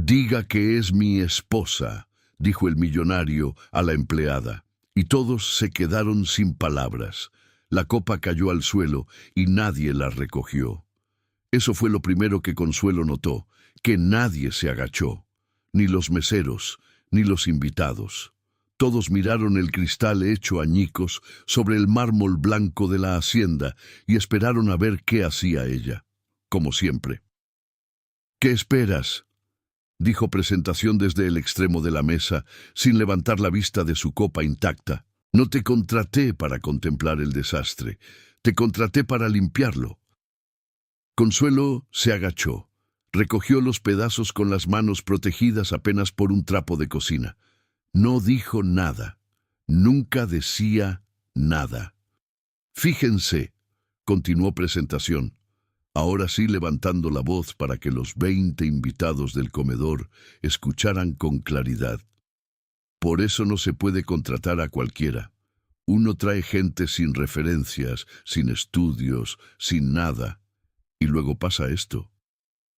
Diga que es mi esposa, dijo el millonario a la empleada, y todos se quedaron sin palabras. La copa cayó al suelo y nadie la recogió. Eso fue lo primero que Consuelo notó, que nadie se agachó, ni los meseros, ni los invitados. Todos miraron el cristal hecho añicos sobre el mármol blanco de la hacienda y esperaron a ver qué hacía ella, como siempre. «¿Qué esperas?», dijo Presentación desde el extremo de la mesa, sin levantar la vista de su copa intacta. «No te contraté para contemplar el desastre, te contraté para limpiarlo». Consuelo se agachó, recogió los pedazos con las manos protegidas apenas por un trapo de cocina. No dijo nada, nunca decía nada. «Fíjense», continuó Presentación, ahora sí levantando la voz para que los 20 invitados del comedor escucharan con claridad. «Por eso no se puede contratar a cualquiera. Uno trae gente sin referencias, sin estudios, sin nada. Y luego pasa esto».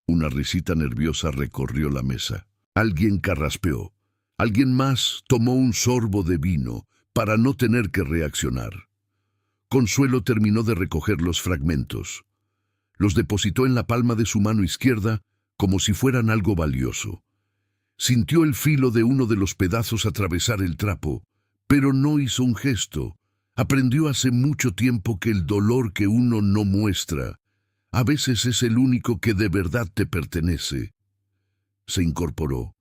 Una risita nerviosa recorrió la mesa. Alguien carraspeó. Alguien más tomó un sorbo de vino para no tener que reaccionar. Consuelo terminó de recoger los fragmentos. Los depositó en la palma de su mano izquierda como si fueran algo valioso. Sintió el filo de uno de los pedazos atravesar el trapo, pero no hizo un gesto. Aprendió hace mucho tiempo que el dolor que uno no muestra a veces es el único que de verdad te pertenece. Se incorporó.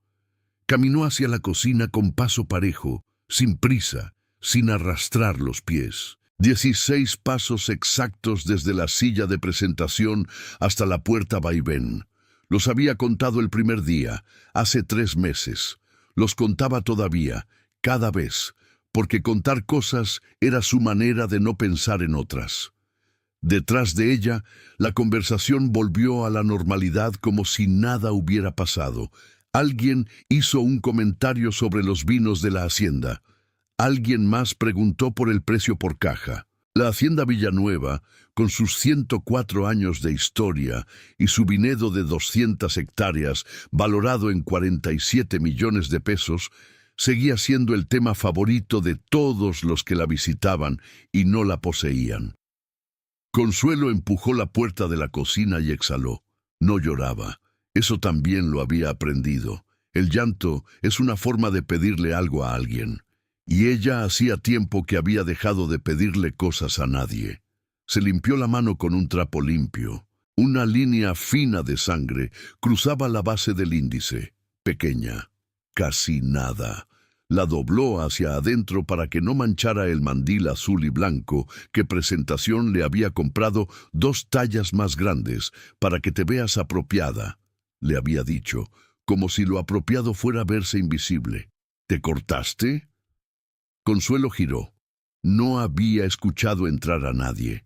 Caminó hacia la cocina con paso parejo, sin prisa, sin arrastrar los pies. 16 pasos exactos desde la silla de Presentación hasta la puerta vaivén. Los había contado el primer día, hace 3 meses. Los contaba todavía, cada vez, porque contar cosas era su manera de no pensar en otras. Detrás de ella, la conversación volvió a la normalidad como si nada hubiera pasado. Alguien hizo un comentario sobre los vinos de la hacienda. Alguien más preguntó por el precio por caja. La hacienda Villanueva, con sus 104 años de historia y su viñedo de 200 hectáreas, valorado en 47 millones de pesos, seguía siendo el tema favorito de todos los que la visitaban y no la poseían. Consuelo empujó la puerta de la cocina y exhaló. No lloraba. Eso también lo había aprendido. El llanto es una forma de pedirle algo a alguien. Y ella hacía tiempo que había dejado de pedirle cosas a nadie. Se limpió la mano con un trapo limpio. Una línea fina de sangre cruzaba la base del índice. Pequeña. Casi nada. La dobló hacia adentro para que no manchara el mandil azul y blanco que Presentación le había comprado 2 tallas más grandes para que te veas apropiada, le había dicho, como si lo apropiado fuera verse invisible. ¿Te cortaste? Consuelo giró. No había escuchado entrar a nadie.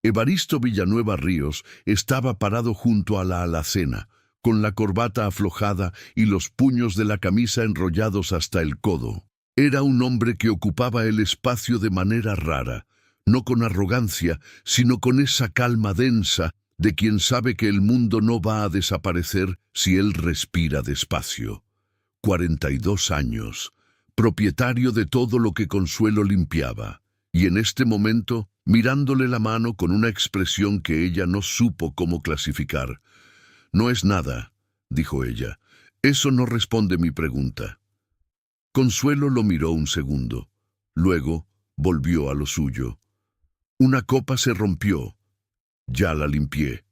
Evaristo Villanueva Ríos estaba parado junto a la alacena, con la corbata aflojada y los puños de la camisa enrollados hasta el codo. Era un hombre que ocupaba el espacio de manera rara, no con arrogancia, sino con esa calma densa de quien sabe que el mundo no va a desaparecer si él respira despacio. 42 años, propietario de todo lo que Consuelo limpiaba, y en este momento, mirándole la mano con una expresión que ella no supo cómo clasificar. «No es nada», dijo ella. «Eso no responde mi pregunta». Consuelo lo miró un segundo. Luego volvió a lo suyo. «Una copa se rompió. Ya la limpié».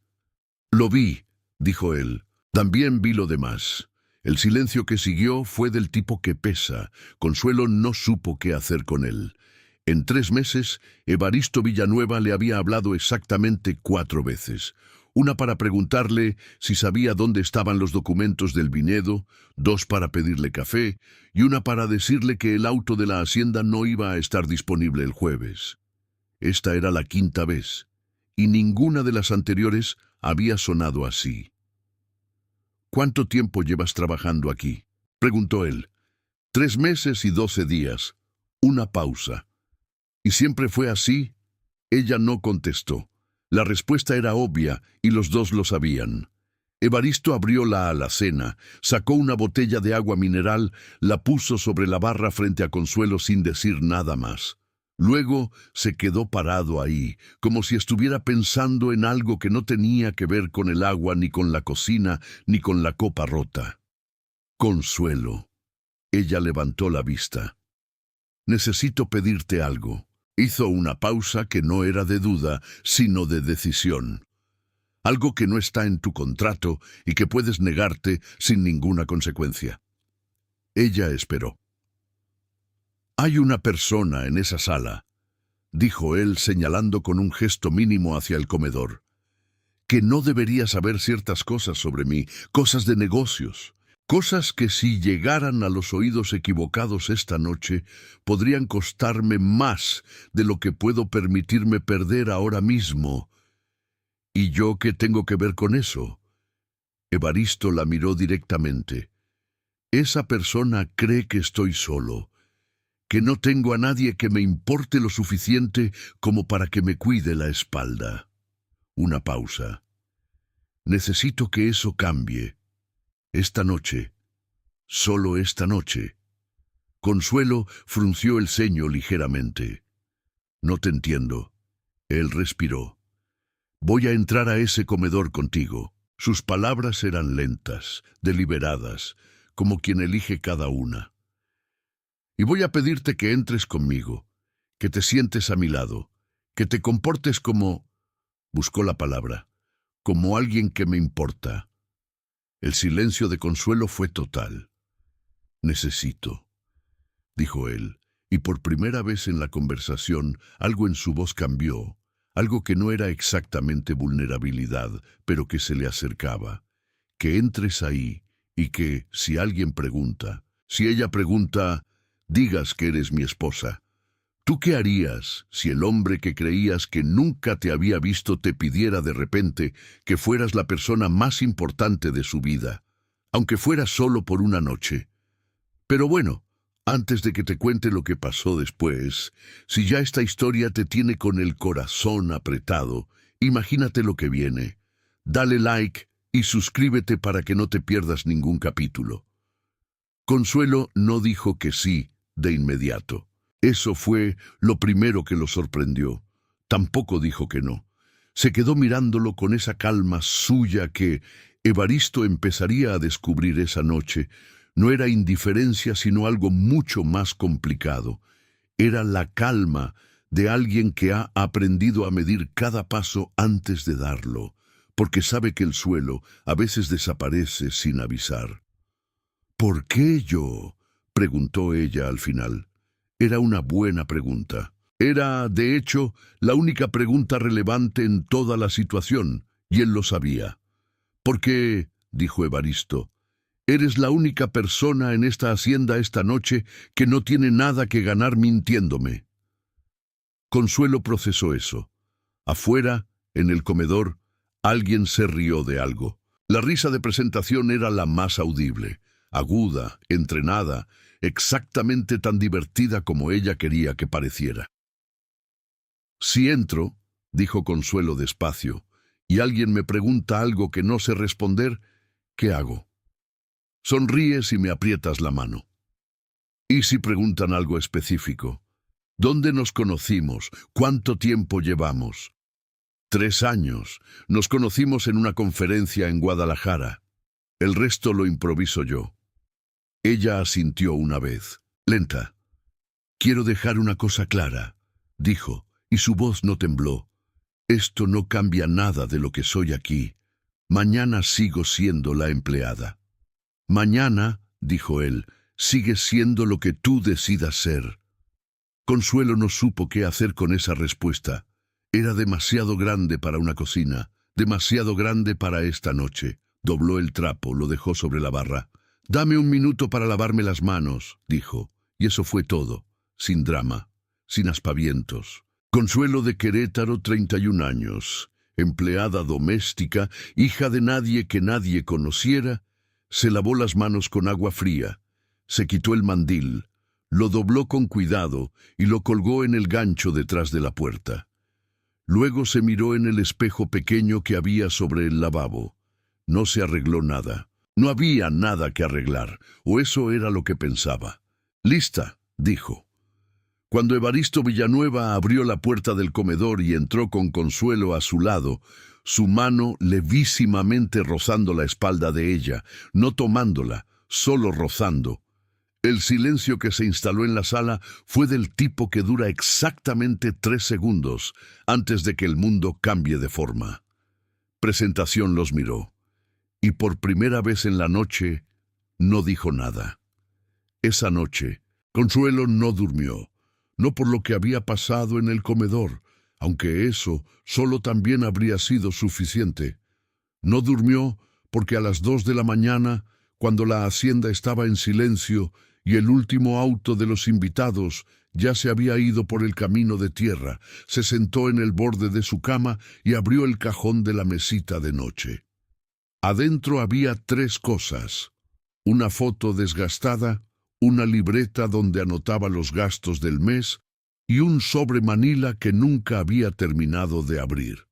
«Lo vi», dijo él. «También vi lo demás». El silencio que siguió fue del tipo que pesa. Consuelo no supo qué hacer con él. En 3 meses, Evaristo Villanueva le había hablado exactamente 4 veces. Una para preguntarle si sabía dónde estaban los documentos del viñedo, 2 para pedirle café y una para decirle que el auto de la hacienda no iba a estar disponible el jueves. Esta era la 5ª vez, y ninguna de las anteriores había sonado así. «¿Cuánto tiempo llevas trabajando aquí?», preguntó él. 3 meses y 12 días. Una pausa. «¿Y siempre fue así?». Ella no contestó. La respuesta era obvia y los dos lo sabían. Evaristo abrió la alacena, sacó una botella de agua mineral, la puso sobre la barra frente a Consuelo sin decir nada más. Luego se quedó parado ahí, como si estuviera pensando en algo que no tenía que ver con el agua, ni con la cocina, ni con la copa rota. Consuelo. Ella levantó la vista. Necesito pedirte algo. Hizo una pausa que no era de duda, sino de decisión. Algo que no está en tu contrato y que puedes negarte sin ninguna consecuencia. Ella esperó. Hay una persona en esa sala, dijo él señalando con un gesto mínimo hacia el comedor, que no debería saber ciertas cosas sobre mí, cosas de negocios, cosas que si llegaran a los oídos equivocados esta noche podrían costarme más de lo que puedo permitirme perder ahora mismo. ¿Y yo qué tengo que ver con eso? Evaristo la miró directamente. Esa persona cree que estoy solo, que no tengo a nadie que me importe lo suficiente como para que me cuide la espalda. Una pausa. Necesito que eso cambie. Esta noche, solo esta noche. Consuelo frunció el ceño ligeramente. No te entiendo. Él respiró. Voy a entrar a ese comedor contigo. Sus palabras eran lentas, deliberadas, como quien elige cada una. Y voy a pedirte que entres conmigo, que te sientes a mi lado, que te comportes como... Buscó la palabra. Como alguien que me importa. El silencio de Consuelo fue total. Necesito, dijo él, y por primera vez en la conversación algo en su voz cambió. Algo que no era exactamente vulnerabilidad, pero que se le acercaba. Que entres ahí y que, si alguien pregunta, si ella pregunta, digas que eres mi esposa. ¿Tú qué harías si el hombre que creías que nunca te había visto te pidiera de repente que fueras la persona más importante de su vida, aunque fuera solo por una noche? Pero bueno, antes de que te cuente lo que pasó después, si ya esta historia te tiene con el corazón apretado, imagínate lo que viene. Dale like y suscríbete para que no te pierdas ningún capítulo. Consuelo no dijo que sí de inmediato. Eso fue lo primero que lo sorprendió. Tampoco dijo que no. Se quedó mirándolo con esa calma suya que Evaristo empezaría a descubrir esa noche. No era indiferencia, sino algo mucho más complicado. Era la calma de alguien que ha aprendido a medir cada paso antes de darlo, porque sabe que el suelo a veces desaparece sin avisar. ¿Por qué yo?, preguntó ella al final. Era una buena pregunta. Era, de hecho, la única pregunta relevante en toda la situación, y él lo sabía. «¿Por qué?», dijo Evaristo. «Eres la única persona en esta hacienda esta noche que no tiene nada que ganar mintiéndome». Consuelo procesó eso. Afuera, en el comedor, alguien se rió de algo. La risa de presentación era la más audible, aguda, entrenada, exactamente tan divertida como ella quería que pareciera. «Si entro», dijo Consuelo despacio, «y alguien me pregunta algo que no sé responder, ¿qué hago?» Sonríes y me aprietas la mano. ¿Y si preguntan algo específico? ¿Dónde nos conocimos? ¿Cuánto tiempo llevamos? 3 años. Nos conocimos en una conferencia en Guadalajara. El resto lo improviso yo. Ella asintió una vez, lenta. «Quiero dejar una cosa clara», dijo, y su voz no tembló. «Esto no cambia nada de lo que soy aquí. Mañana sigo siendo la empleada». «Mañana», dijo él, «sigues siendo lo que tú decidas ser». Consuelo no supo qué hacer con esa respuesta. Era demasiado grande para una cocina, demasiado grande para esta noche. Dobló el trapo, lo dejó sobre la barra. «Dame un minuto para lavarme las manos», dijo, y eso fue todo, sin drama, sin aspavientos. Consuelo de Querétaro, 31 años, empleada doméstica, hija de nadie que nadie conociera, se lavó las manos con agua fría, se quitó el mandil, lo dobló con cuidado y lo colgó en el gancho detrás de la puerta. Luego se miró en el espejo pequeño que había sobre el lavabo. No se arregló nada. No había nada que arreglar, o eso era lo que pensaba. «Lista», dijo. Cuando Evaristo Villanueva abrió la puerta del comedor y entró con Consuelo a su lado, su mano levísimamente rozando la espalda de ella, no tomándola, solo rozando. El silencio que se instaló en la sala fue del tipo que dura exactamente 3 segundos antes de que el mundo cambie de forma. Presentación los miró, y por primera vez en la noche no dijo nada. Esa noche, Consuelo no durmió, no por lo que había pasado en el comedor, aunque eso solo también habría sido suficiente. No durmió porque a las 2 de la mañana, cuando la hacienda estaba en silencio y el último auto de los invitados ya se había ido por el camino de tierra, se sentó en el borde de su cama y abrió el cajón de la mesita de noche. Adentro había 3 cosas: una foto desgastada, una libreta donde anotaba los gastos del mes y un sobre manila que nunca había terminado de abrir.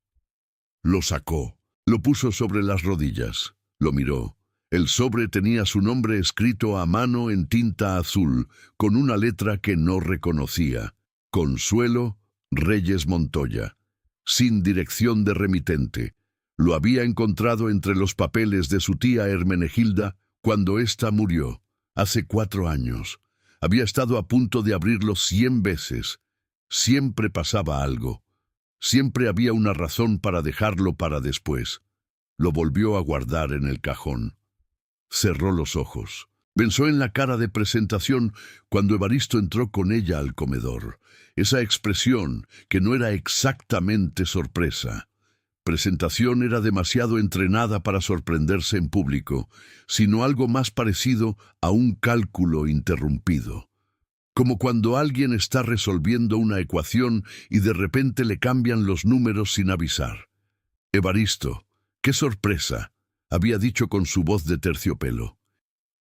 Lo sacó, lo puso sobre las rodillas, lo miró. El sobre tenía su nombre escrito a mano en tinta azul, con una letra que no reconocía: Consuelo Reyes Montoya, sin dirección de remitente. Lo había encontrado entre los papeles de su tía Hermenegilda cuando ésta murió, hace 4 años. Había estado a punto de abrirlo 100 veces. Siempre pasaba algo. Siempre había una razón para dejarlo para después. Lo volvió a guardar en el cajón. Cerró los ojos. Pensó en la cara de presentación cuando Evaristo entró con ella al comedor. Esa expresión que no era exactamente sorpresa. Presentación era demasiado entrenada para sorprenderse en público, sino algo más parecido a un cálculo interrumpido. Como cuando alguien está resolviendo una ecuación y de repente le cambian los números sin avisar. «Evaristo, qué sorpresa», había dicho con su voz de terciopelo.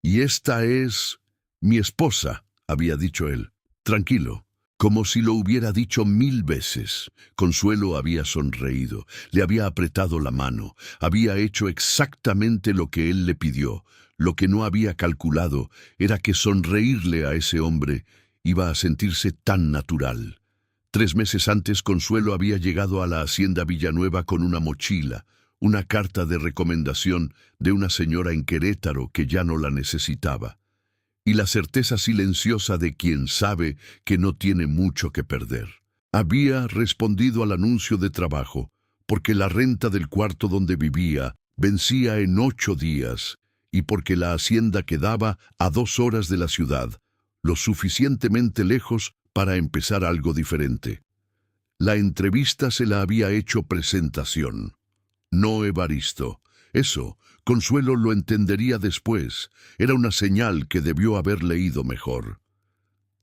«Y esta es mi esposa», había dicho él. Tranquilo, como si lo hubiera dicho 1000 veces. Consuelo había sonreído, le había apretado la mano, había hecho exactamente lo que él le pidió. Lo que no había calculado era que sonreírle a ese hombre iba a sentirse tan natural. 3 meses antes, Consuelo había llegado a la hacienda Villanueva con una mochila, una carta de recomendación de una señora en Querétaro que ya no la necesitaba, y la certeza silenciosa de quien sabe que no tiene mucho que perder. Había respondido al anuncio de trabajo, porque la renta del cuarto donde vivía vencía en 8 días, y porque la hacienda quedaba a 2 horas de la ciudad, lo suficientemente lejos para empezar algo diferente. La entrevista se la había hecho Presentación, no Evaristo. Eso, Consuelo lo entendería después. Era una señal que debió haber leído mejor.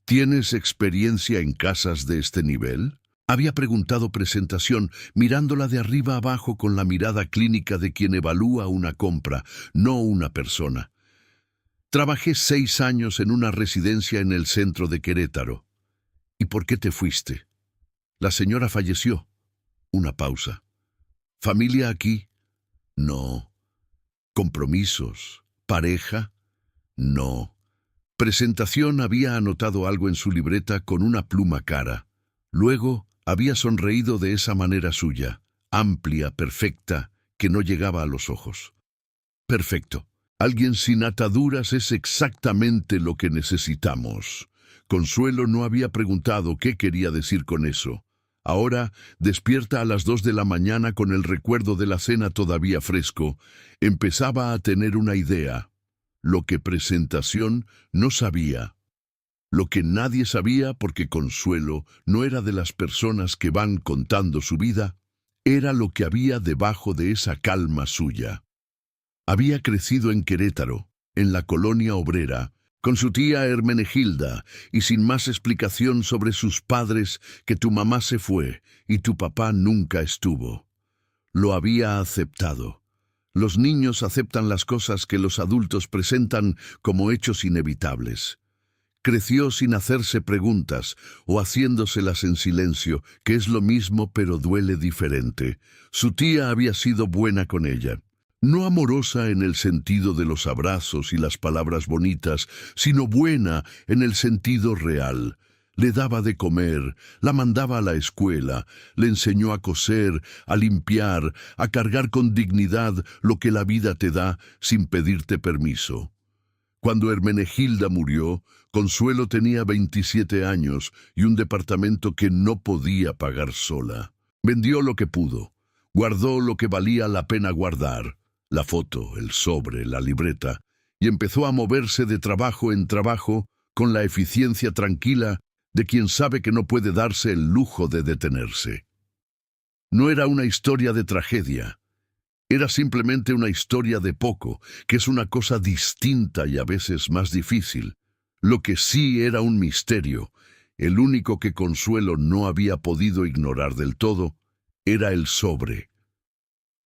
¿Tienes experiencia en casas de este nivel?, había preguntado Presentación, mirándola de arriba abajo con la mirada clínica de quien evalúa una compra, no una persona. Trabajé 6 años en una residencia en el centro de Querétaro. ¿Y por qué te fuiste? La señora falleció. Una pausa. ¿Familia aquí? No. ¿Compromisos? ¿Pareja? No. Presentación había anotado algo en su libreta con una pluma cara. Luego había sonreído de esa manera suya, amplia, perfecta, que no llegaba a los ojos. Perfecto. Alguien sin ataduras es exactamente lo que necesitamos. Consuelo no había preguntado qué quería decir con eso. Ahora, despierta a las 2 de la mañana con el recuerdo de la cena todavía fresco, empezaba a tener una idea. Lo que Presentación no sabía. Lo que nadie sabía, porque Consuelo no era de las personas que van contando su vida, era lo que había debajo de esa calma suya. Había crecido en Querétaro, en la colonia obrera, con su tía Hermenegilda, y sin más explicación sobre sus padres que tu mamá se fue y tu papá nunca estuvo. Lo había aceptado. Los niños aceptan las cosas que los adultos presentan como hechos inevitables. Creció sin hacerse preguntas o haciéndoselas en silencio, que es lo mismo pero duele diferente. Su tía había sido buena con ella. No amorosa en el sentido de los abrazos y las palabras bonitas, sino buena en el sentido real. Le daba de comer, la mandaba a la escuela, le enseñó a coser, a limpiar, a cargar con dignidad lo que la vida te da sin pedirte permiso. Cuando Hermenegilda murió, Consuelo tenía 27 años y un departamento que no podía pagar sola. Vendió lo que pudo, guardó lo que valía la pena guardar, la foto, el sobre, la libreta, y empezó a moverse de trabajo en trabajo con la eficiencia tranquila de quien sabe que no puede darse el lujo de detenerse. No era una historia de tragedia, era simplemente una historia de poco, que es una cosa distinta y a veces más difícil. Lo que sí era un misterio, el único que Consuelo no había podido ignorar del todo, era el sobre.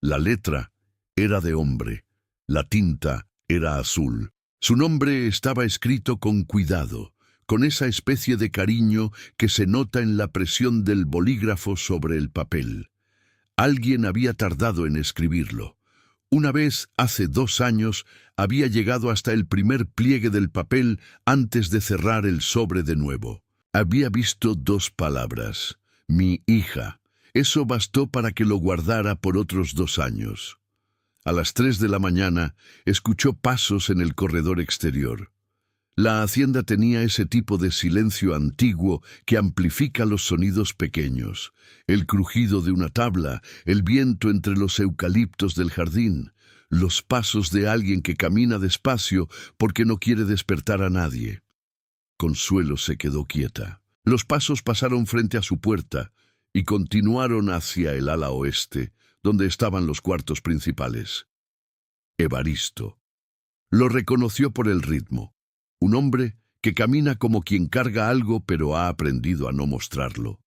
La letra era de hombre, la tinta era azul. Su nombre estaba escrito con cuidado, con esa especie de cariño que se nota en la presión del bolígrafo sobre el papel. Alguien había tardado en escribirlo. Una vez, hace 2 años, había llegado hasta el primer pliegue del papel antes de cerrar el sobre de nuevo. Había visto 2 palabras, mi hija. Eso bastó para que lo guardara por otros 2 años. A las 3 de la mañana, escuchó pasos en el corredor exterior. La hacienda tenía ese tipo de silencio antiguo que amplifica los sonidos pequeños, el crujido de una tabla, el viento entre los eucaliptos del jardín, los pasos de alguien que camina despacio porque no quiere despertar a nadie. Consuelo se quedó quieta. Los pasos pasaron frente a su puerta y continuaron hacia el ala oeste, donde estaban los cuartos principales. Evaristo. Lo reconoció por el ritmo. Un hombre que camina como quien carga algo pero ha aprendido a no mostrarlo.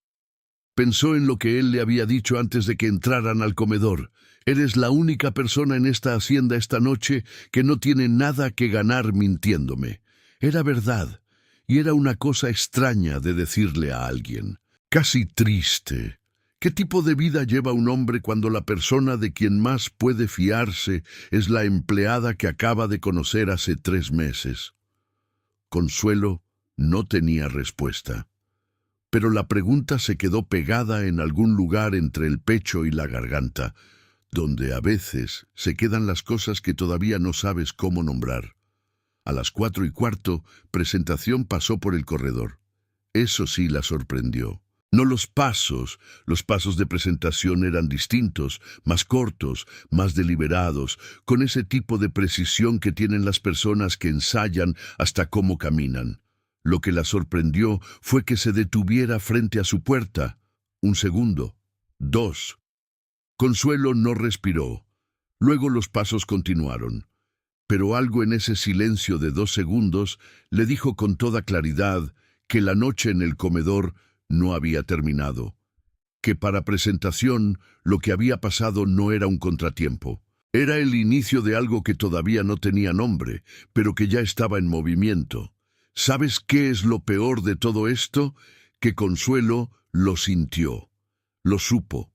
Pensó en lo que él le había dicho antes de que entraran al comedor. Eres la única persona en esta hacienda esta noche que no tiene nada que ganar mintiéndome. Era verdad, y era una cosa extraña de decirle a alguien. Casi triste. ¿Qué tipo de vida lleva un hombre cuando la persona de quien más puede fiarse es la empleada que acaba de conocer hace 3 meses? Consuelo no tenía respuesta, pero la pregunta se quedó pegada en algún lugar entre el pecho y la garganta, donde a veces se quedan las cosas que todavía no sabes cómo nombrar. A las 4:15, presentación pasó por el corredor. Eso sí la sorprendió. No los pasos de presentación eran distintos, más cortos, más deliberados, con ese tipo de precisión que tienen las personas que ensayan hasta cómo caminan. Lo que la sorprendió fue que se detuviera frente a su puerta. 1 segundo, 2. Consuelo no respiró. Luego los pasos continuaron. Pero algo en ese silencio de 2 segundos le dijo con toda claridad que la noche en el comedor no había terminado, que para presentación lo que había pasado no era un contratiempo. Era el inicio de algo que todavía no tenía nombre, pero que ya estaba en movimiento. ¿Sabes qué es lo peor de todo esto? Que Consuelo lo sintió, lo supo.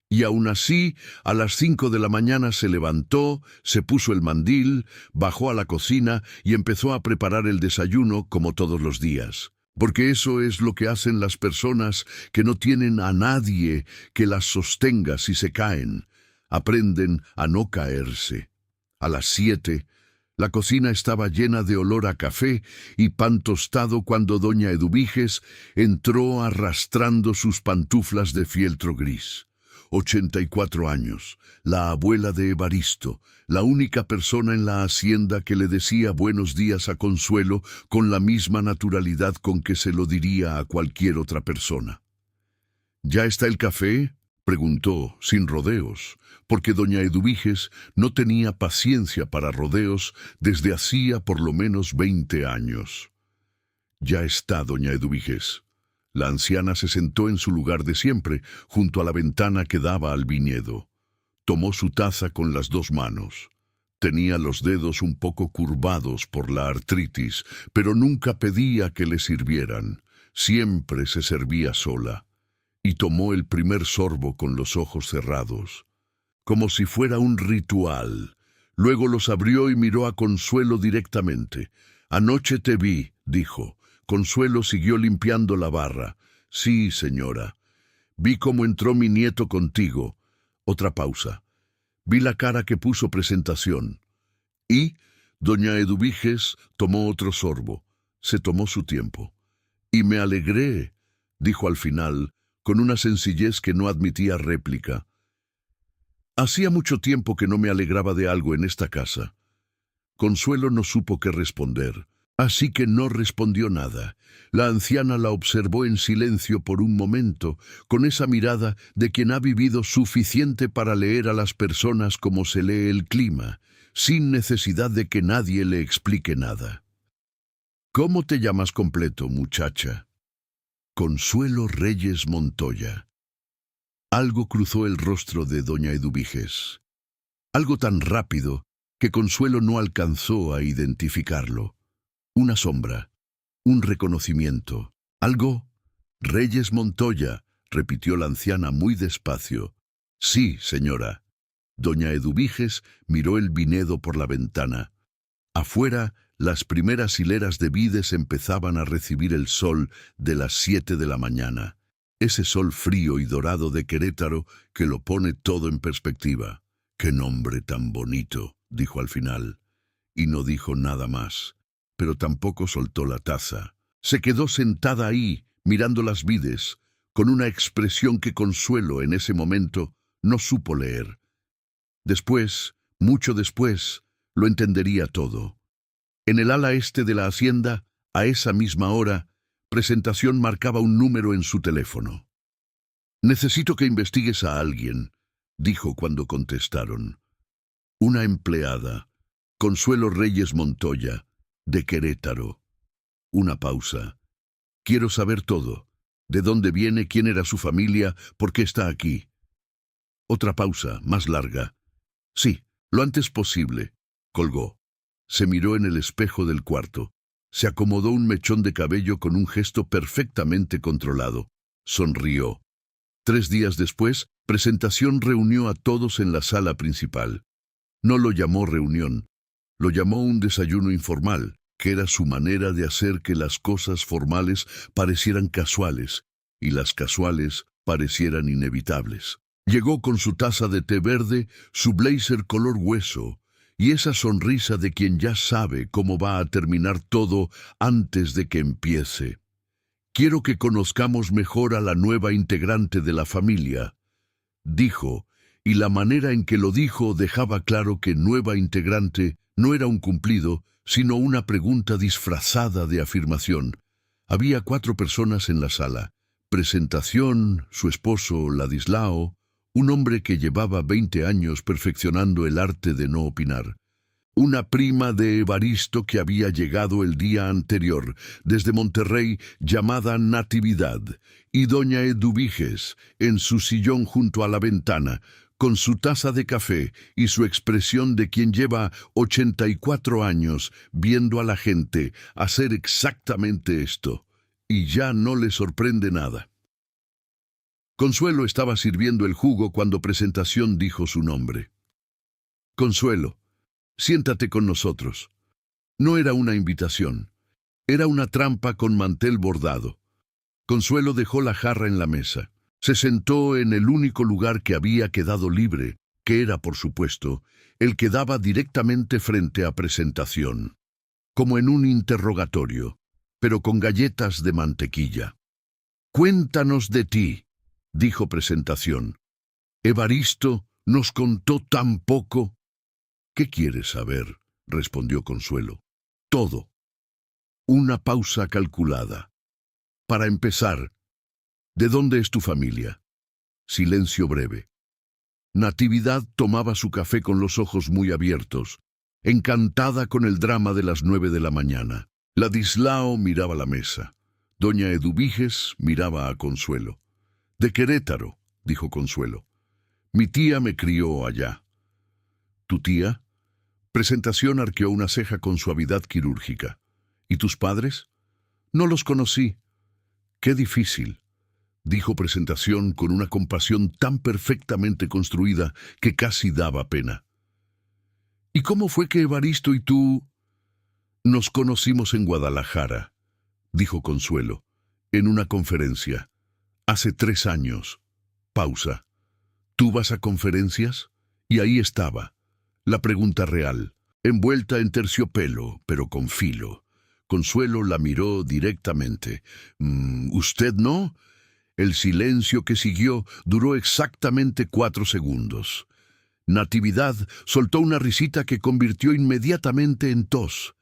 Y aún así, a las 5 de la mañana se levantó, se puso el mandil, bajó a la cocina y empezó a preparar el desayuno como todos los días. Porque eso es lo que hacen las personas que no tienen a nadie que las sostenga si se caen. Aprenden a no caerse. A las 7, la cocina estaba llena de olor a café y pan tostado cuando doña Eduviges entró arrastrando sus pantuflas de fieltro gris. 84 años, la abuela de Evaristo, la única persona en la hacienda que le decía buenos días a Consuelo con la misma naturalidad con que se lo diría a cualquier otra persona. ¿Ya está el café?, preguntó, sin rodeos, porque doña Eduviges no tenía paciencia para rodeos desde hacía por lo menos 20 años. Ya está, doña Eduviges. La anciana se sentó en su lugar de siempre, junto a la ventana que daba al viñedo. Tomó su taza con las 2 manos. Tenía los dedos un poco curvados por la artritis, pero nunca pedía que le sirvieran. Siempre se servía sola. Y tomó el primer sorbo con los ojos cerrados. como si fuera un ritual. Luego los abrió y miró a Consuelo directamente. «Anoche te vi», dijo. Consuelo siguió limpiando la barra. «Sí, señora. Vi cómo entró mi nieto contigo». Otra pausa. Vi la cara que puso Presentación. Y doña Eduviges tomó otro sorbo. Se tomó su tiempo. «Y me alegré», dijo al final, con una sencillez que no admitía réplica. «Hacía mucho tiempo que no me alegraba de algo en esta casa». Consuelo no supo qué responder, así que no respondió nada. La anciana la observó en silencio por un momento, con esa mirada de quien ha vivido suficiente para leer a las personas como se lee el clima, sin necesidad de que nadie le explique nada. «¿Cómo te llamas completo, muchacha?» «Consuelo Reyes Montoya». Algo cruzó el rostro de doña Eduviges. Algo tan rápido que Consuelo no alcanzó a identificarlo. Una sombra, un reconocimiento, algo. «Reyes Montoya», repitió la anciana muy despacio. «Sí, señora». Doña Eduviges miró el vinedo por la ventana. Afuera, las primeras hileras de vides empezaban a recibir el sol de las 7 de la mañana. Ese sol frío y dorado de Querétaro que lo pone todo en perspectiva. «Qué nombre tan bonito», dijo al final. Y no dijo nada más, pero tampoco soltó la taza. Se quedó sentada ahí, mirando las vides, con una expresión que Consuelo en ese momento no supo leer. Después, mucho después, lo entendería todo. En el ala este de la hacienda, a esa misma hora, Presentación marcaba un número en su teléfono. «Necesito que investigues a alguien», dijo cuando contestaron. «Una empleada, Consuelo Reyes Montoya, de Querétaro». Una pausa. «Quiero saber todo. ¿De dónde viene? ¿Quién era su familia? ¿Por qué está aquí?» Otra pausa, más larga. «Sí, lo antes posible», colgó. Se miró en el espejo del cuarto. Se acomodó un mechón de cabello con un gesto perfectamente controlado. Sonrió. 3 días después, Presentación reunió a todos en la sala principal. No lo llamó reunión, lo llamó un desayuno informal, que era su manera de hacer que las cosas formales parecieran casuales y las casuales parecieran inevitables. Llegó con su taza de té verde, su blazer color hueso, y esa sonrisa de quien ya sabe cómo va a terminar todo antes de que empiece. «Quiero que conozcamos mejor a la nueva integrante de la familia», dijo, y la manera en que lo dijo dejaba claro que nueva integrante no era un cumplido, sino una pregunta disfrazada de afirmación. Había 4 personas en la sala. Presentación, su esposo Ladislao, un hombre que llevaba 20 años perfeccionando el arte de no opinar. Una prima de Evaristo que había llegado el día anterior, desde Monterrey, llamada Natividad, y doña Eduviges, en su sillón junto a la ventana, con su taza de café y su expresión de quien lleva 84 años viendo a la gente hacer exactamente esto, y ya no le sorprende nada. Consuelo estaba sirviendo el jugo cuando Presentación dijo su nombre. «Consuelo, siéntate con nosotros». No era una invitación, era una trampa con mantel bordado. Consuelo dejó la jarra en la mesa. Se sentó en el único lugar que había quedado libre, que era, por supuesto, el que daba directamente frente a Presentación, como en un interrogatorio, pero con galletas de mantequilla. «Cuéntanos de ti», dijo Presentación. «Evaristo nos contó tan poco». «¿Qué quieres saber?», respondió Consuelo. «Todo». Una pausa calculada. «Para empezar, ¿de dónde es tu familia?». Silencio breve. Natividad tomaba su café con los ojos muy abiertos, encantada con el drama de las 9 de la mañana. Ladislao miraba la mesa. Doña Eduviges miraba a Consuelo. «De Querétaro», dijo Consuelo. «Mi tía me crió allá». «¿Tu tía?». Presentación arqueó una ceja con suavidad quirúrgica. «¿Y tus padres?». «No los conocí». «Qué difícil». dijo Presentación con una compasión tan perfectamente construida que casi daba pena. ¿Y cómo fue que Evaristo y tú...? Nos conocimos en Guadalajara, dijo Consuelo, en una conferencia. Hace 3 años. Pausa. ¿Tú vas a conferencias? Y ahí estaba, la pregunta real, envuelta en terciopelo, pero con filo. Consuelo la miró directamente. ¿Usted no? El silencio que siguió duró exactamente 4 segundos. Natividad soltó una risita que convirtió inmediatamente en tos.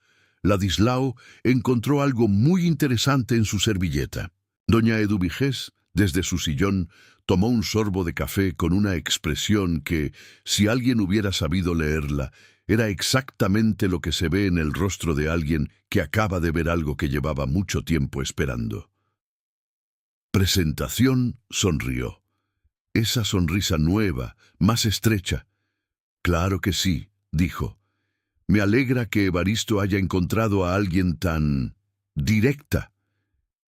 Ladislao encontró algo muy interesante en su servilleta. Doña Eduvigés, desde su sillón, tomó un sorbo de café con una expresión que, si alguien hubiera sabido leerla, era exactamente lo que se ve en el rostro de alguien que acaba de ver algo que llevaba mucho tiempo esperando. Presentación sonrió. Esa sonrisa nueva, más estrecha. Claro que sí, dijo. Me alegra que Evaristo haya encontrado a alguien tan... directa.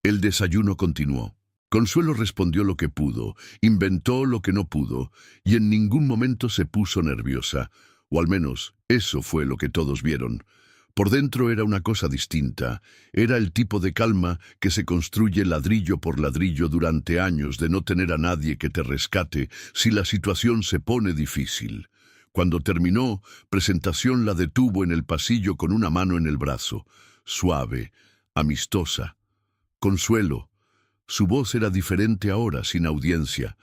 El desayuno continuó. Consuelo respondió lo que pudo, inventó lo que no pudo, y en ningún momento se puso nerviosa, o al menos eso fue lo que todos vieron. Por dentro era una cosa distinta, era el tipo de calma que se construye ladrillo por ladrillo durante años de no tener a nadie que te rescate si la situación se pone difícil. Cuando terminó, Presentación la detuvo en el pasillo con una mano en el brazo, suave, amistosa. Consuelo. Su voz era diferente ahora, sin audiencia.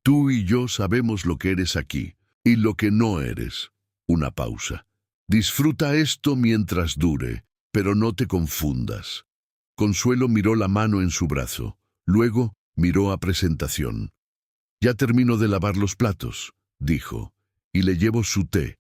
Tú y yo sabemos lo que eres aquí, y lo que no eres. Una pausa. Disfruta esto mientras dure, pero no te confundas. Consuelo miró la mano en su brazo. Luego miró a Presentación. Ya termino de lavar los platos, dijo, y le llevo su té.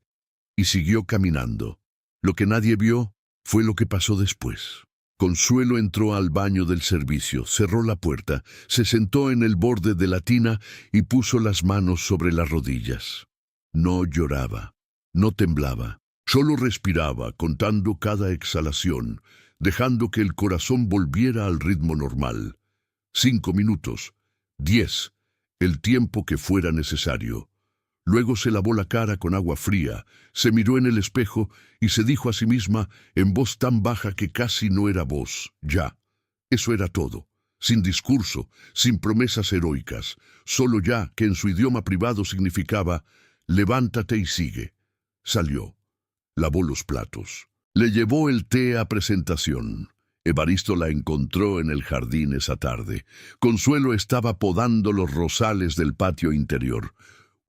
Y siguió caminando. Lo que nadie vio fue lo que pasó después. Consuelo entró al baño del servicio, cerró la puerta, se sentó en el borde de la tina y puso las manos sobre las rodillas. No lloraba, no temblaba, solo respiraba, contando cada exhalación, dejando que el corazón volviera al ritmo normal. 5 minutos, 10, el tiempo que fuera necesario. Luego se lavó la cara con agua fría, se miró en el espejo y se dijo a sí misma en voz tan baja que casi no era voz. Ya. Eso era todo. Sin discurso, sin promesas heroicas. Solo ya que en su idioma privado significaba levántate y sigue. Salió. Lavó los platos. Le llevó el té a Presentación. Evaristo la encontró en el jardín esa tarde. Consuelo estaba podando los rosales del patio interior.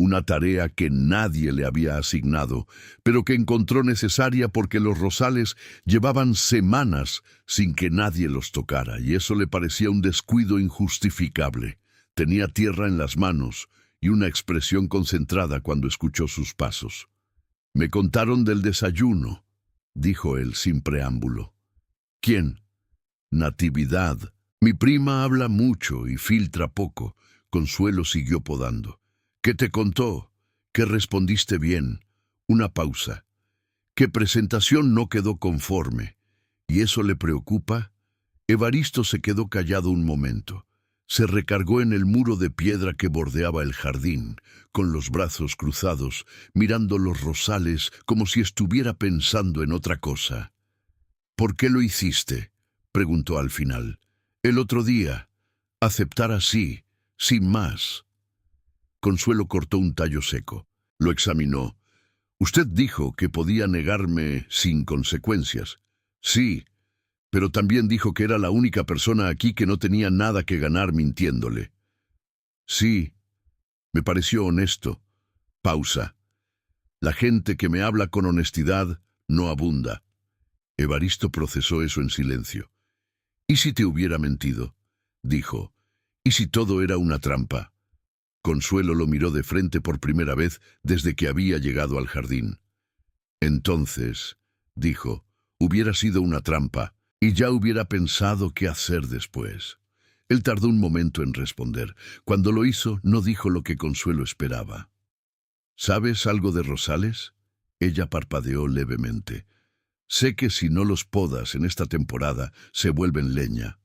Una tarea que nadie le había asignado, pero que encontró necesaria porque los rosales llevaban semanas sin que nadie los tocara, y eso le parecía un descuido injustificable. Tenía tierra en las manos y una expresión concentrada cuando escuchó sus pasos. «Me contaron del desayuno», dijo él sin preámbulo. «¿Quién?» «Natividad. Mi prima habla mucho y filtra poco». Consuelo siguió podando. ¿Qué te contó? ¿Qué respondiste bien? Una pausa. ¿Qué Presentación no quedó conforme? ¿Y eso le preocupa? Evaristo se quedó callado un momento. Se recargó en el muro de piedra que bordeaba el jardín, con los brazos cruzados, mirando los rosales como si estuviera pensando en otra cosa. ¿Por qué lo hiciste?, preguntó al final. El otro día. Aceptar así, sin más. Consuelo cortó un tallo seco. Lo examinó. Usted dijo que podía negarme sin consecuencias. Sí, pero también dijo que era la única persona aquí que no tenía nada que ganar mintiéndole. Sí, me pareció honesto. Pausa. La gente que me habla con honestidad no abunda. Evaristo procesó eso en silencio. ¿Y si te hubiera mentido?, dijo. ¿Y si todo era una trampa? Consuelo lo miró de frente por primera vez desde que había llegado al jardín. Entonces, dijo, hubiera sido una trampa y ya hubiera pensado qué hacer después. Él tardó un momento en responder. Cuando lo hizo, no dijo lo que Consuelo esperaba. ¿Sabes algo de rosales? Ella parpadeó levemente. Sé que si no los podas en esta temporada, se vuelven leña.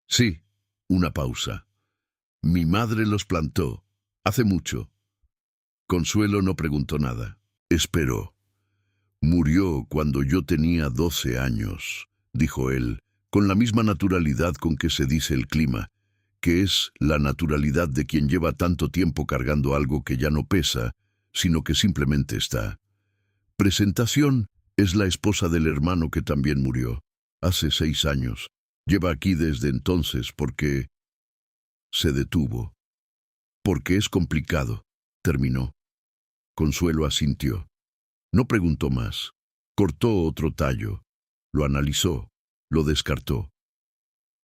Sí, una pausa. Mi madre los plantó. Hace mucho. Consuelo no preguntó nada. Esperó. Murió cuando yo tenía 12 años, dijo él, con la misma naturalidad con que se dice el clima, que es la naturalidad de quien lleva tanto tiempo cargando algo que ya no pesa, sino que simplemente está. Presentación es la esposa del hermano que también murió, hace 6 años. Lleva aquí desde entonces porque... Se detuvo. Porque es complicado, terminó. Consuelo asintió. No preguntó más. Cortó otro tallo. Lo analizó. Lo descartó.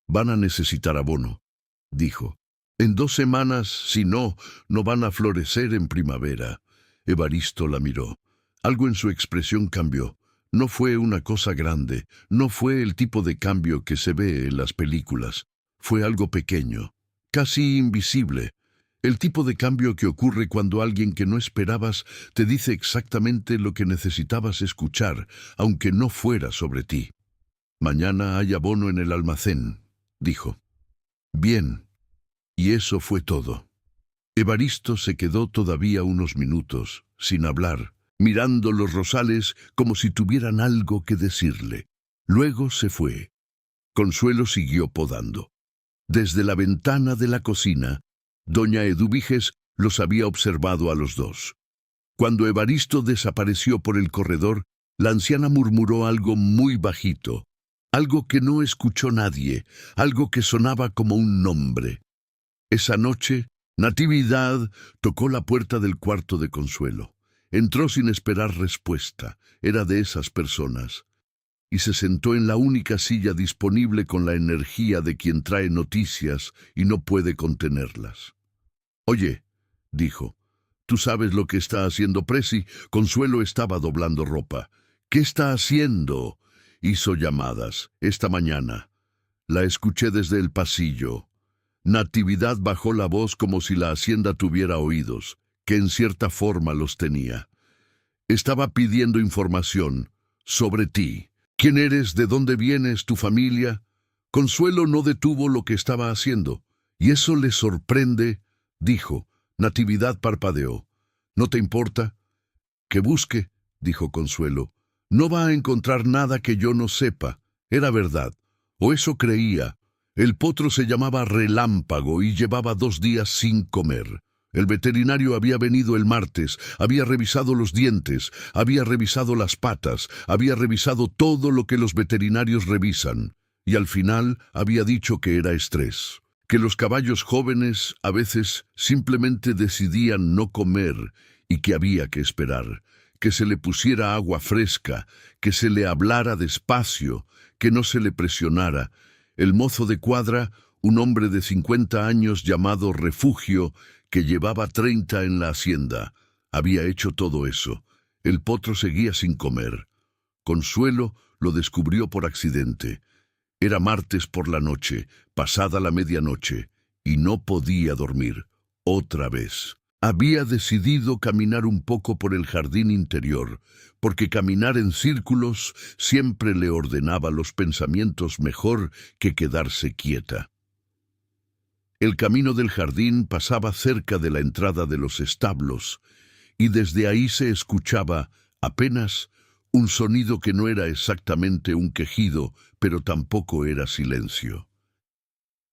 Van a necesitar abono, dijo. En 2 semanas, si no, no van a florecer en primavera. Evaristo la miró. Algo en su expresión cambió. No fue una cosa grande, no fue el tipo de cambio que se ve en las películas. Fue algo pequeño, casi invisible. El tipo de cambio que ocurre cuando alguien que no esperabas te dice exactamente lo que necesitabas escuchar, aunque no fuera sobre ti. Mañana hay abono en el almacén, dijo. Bien. Y eso fue todo. Evaristo se quedó todavía unos minutos, sin hablar, mirando los rosales como si tuvieran algo que decirle. Luego se fue. Consuelo siguió podando. Desde la ventana de la cocina, doña Eduviges los había observado a los dos. Cuando Evaristo desapareció por el corredor, la anciana murmuró algo muy bajito, algo que no escuchó nadie, algo que sonaba como un nombre. Esa noche, Natividad tocó la puerta del cuarto de Consuelo. Entró sin esperar respuesta, era de esas personas, y se sentó en la única silla disponible con la energía de quien trae noticias y no puede contenerlas. «Oye», dijo, «¿tú sabes lo que está haciendo Presi?» Consuelo estaba doblando ropa. «¿Qué está haciendo?» Hizo llamadas, esta mañana. La escuché desde el pasillo. Natividad bajó la voz como si la hacienda tuviera oídos, que en cierta forma los tenía. Estaba pidiendo información sobre ti. ¿Quién eres? ¿De dónde vienes? ¿Tu familia? Consuelo no detuvo lo que estaba haciendo. ¿Y eso le sorprende?, dijo. Natividad parpadeó. ¿No te importa? Que busque, dijo Consuelo. No va a encontrar nada que yo no sepa. Era verdad. O eso creía. El potro se llamaba Relámpago y llevaba 2 días sin comer. El veterinario había venido el martes, había revisado los dientes, había revisado las patas, había revisado todo lo que los veterinarios revisan, y al final había dicho que era estrés, que los caballos jóvenes a veces simplemente decidían no comer y que había que esperar, que se le pusiera agua fresca, que se le hablara despacio, que no se le presionara. El mozo de cuadra, un hombre de 50 años llamado Refugio, que llevaba 30 en la hacienda, había hecho todo eso. El potro seguía sin comer. Consuelo lo descubrió por accidente. Era martes por la noche, pasada la medianoche, y no podía dormir. Otra vez. Había decidido caminar un poco por el jardín interior, porque caminar en círculos siempre le ordenaba los pensamientos mejor que quedarse quieta. El camino del jardín pasaba cerca de la entrada de los establos, y desde ahí se escuchaba, apenas, un sonido que no era exactamente un quejido, pero tampoco era silencio.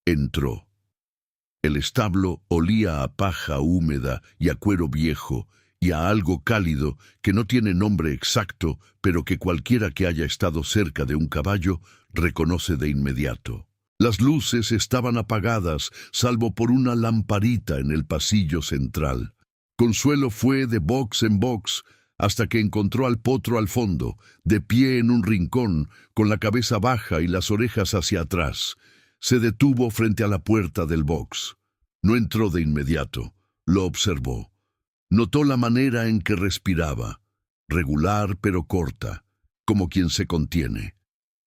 Entró. El establo olía a paja húmeda y a cuero viejo, y a algo cálido que no tiene nombre exacto, pero que cualquiera que haya estado cerca de un caballo reconoce de inmediato. Las luces estaban apagadas, salvo por una lamparita en el pasillo central. Consuelo fue de box en box, hasta que encontró al potro al fondo, de pie en un rincón, con la cabeza baja y las orejas hacia atrás. Se detuvo frente a la puerta del box. No entró de inmediato. Lo observó. Notó la manera en que respiraba, regular pero corta, como quien se contiene.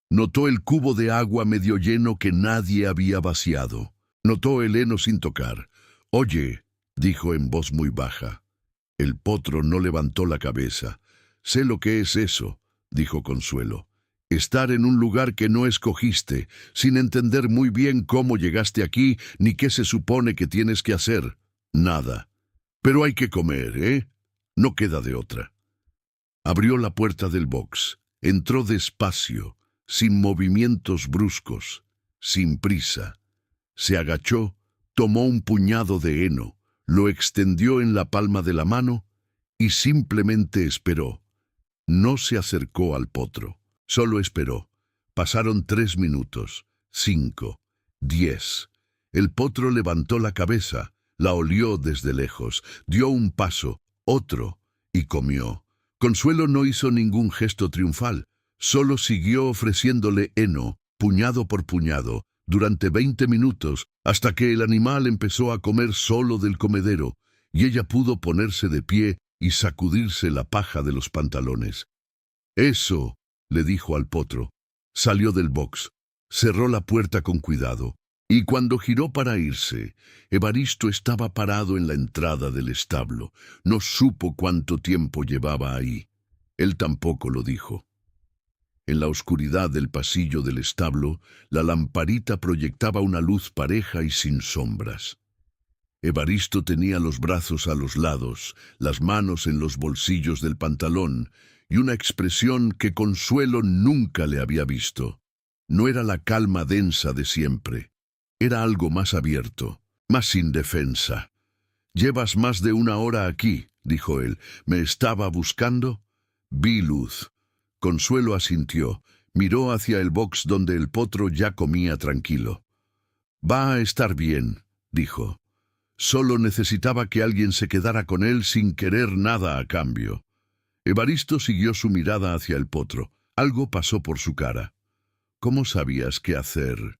Notó el cubo de agua medio lleno que nadie había vaciado. Notó el heno sin tocar. «Oye», dijo en voz muy baja. El potro no levantó la cabeza. «Sé lo que es eso», dijo Consuelo. Estar en un lugar que no escogiste, sin entender muy bien cómo llegaste aquí, ni qué se supone que tienes que hacer. Nada. Pero hay que comer, ¿eh? No queda de otra. Abrió la puerta del box. Entró despacio, sin movimientos bruscos, sin prisa. Se agachó, tomó un puñado de heno, lo extendió en la palma de la mano y simplemente esperó. No se acercó al potro, solo esperó. Pasaron 3 minutos, 5, 10. El potro levantó la cabeza, la olió desde lejos, dio un paso, otro, y comió. Consuelo no hizo ningún gesto triunfal, solo siguió ofreciéndole heno, puñado por puñado, durante 20 minutos, hasta que el animal empezó a comer solo del comedero, y ella pudo ponerse de pie y sacudirse la paja de los pantalones. «Eso», le dijo al potro. Salió del box, cerró la puerta con cuidado, y cuando giró para irse, Evaristo estaba parado en la entrada del establo. No supo cuánto tiempo llevaba ahí. Él tampoco lo dijo. En la oscuridad del pasillo del establo, la lamparita proyectaba una luz pareja y sin sombras. Evaristo tenía los brazos a los lados, las manos en los bolsillos del pantalón, y una expresión que Consuelo nunca le había visto. No era la calma densa de siempre. Era algo más abierto, más indefensa. «Llevas más de 1 hora aquí», dijo él. «¿Me estaba buscando?» «Vi luz». Consuelo asintió. Miró hacia el box donde el potro ya comía tranquilo. «Va a estar bien», dijo. Solo necesitaba que alguien se quedara con él sin querer nada a cambio. Evaristo siguió su mirada hacia el potro. Algo pasó por su cara. «¿Cómo sabías qué hacer?»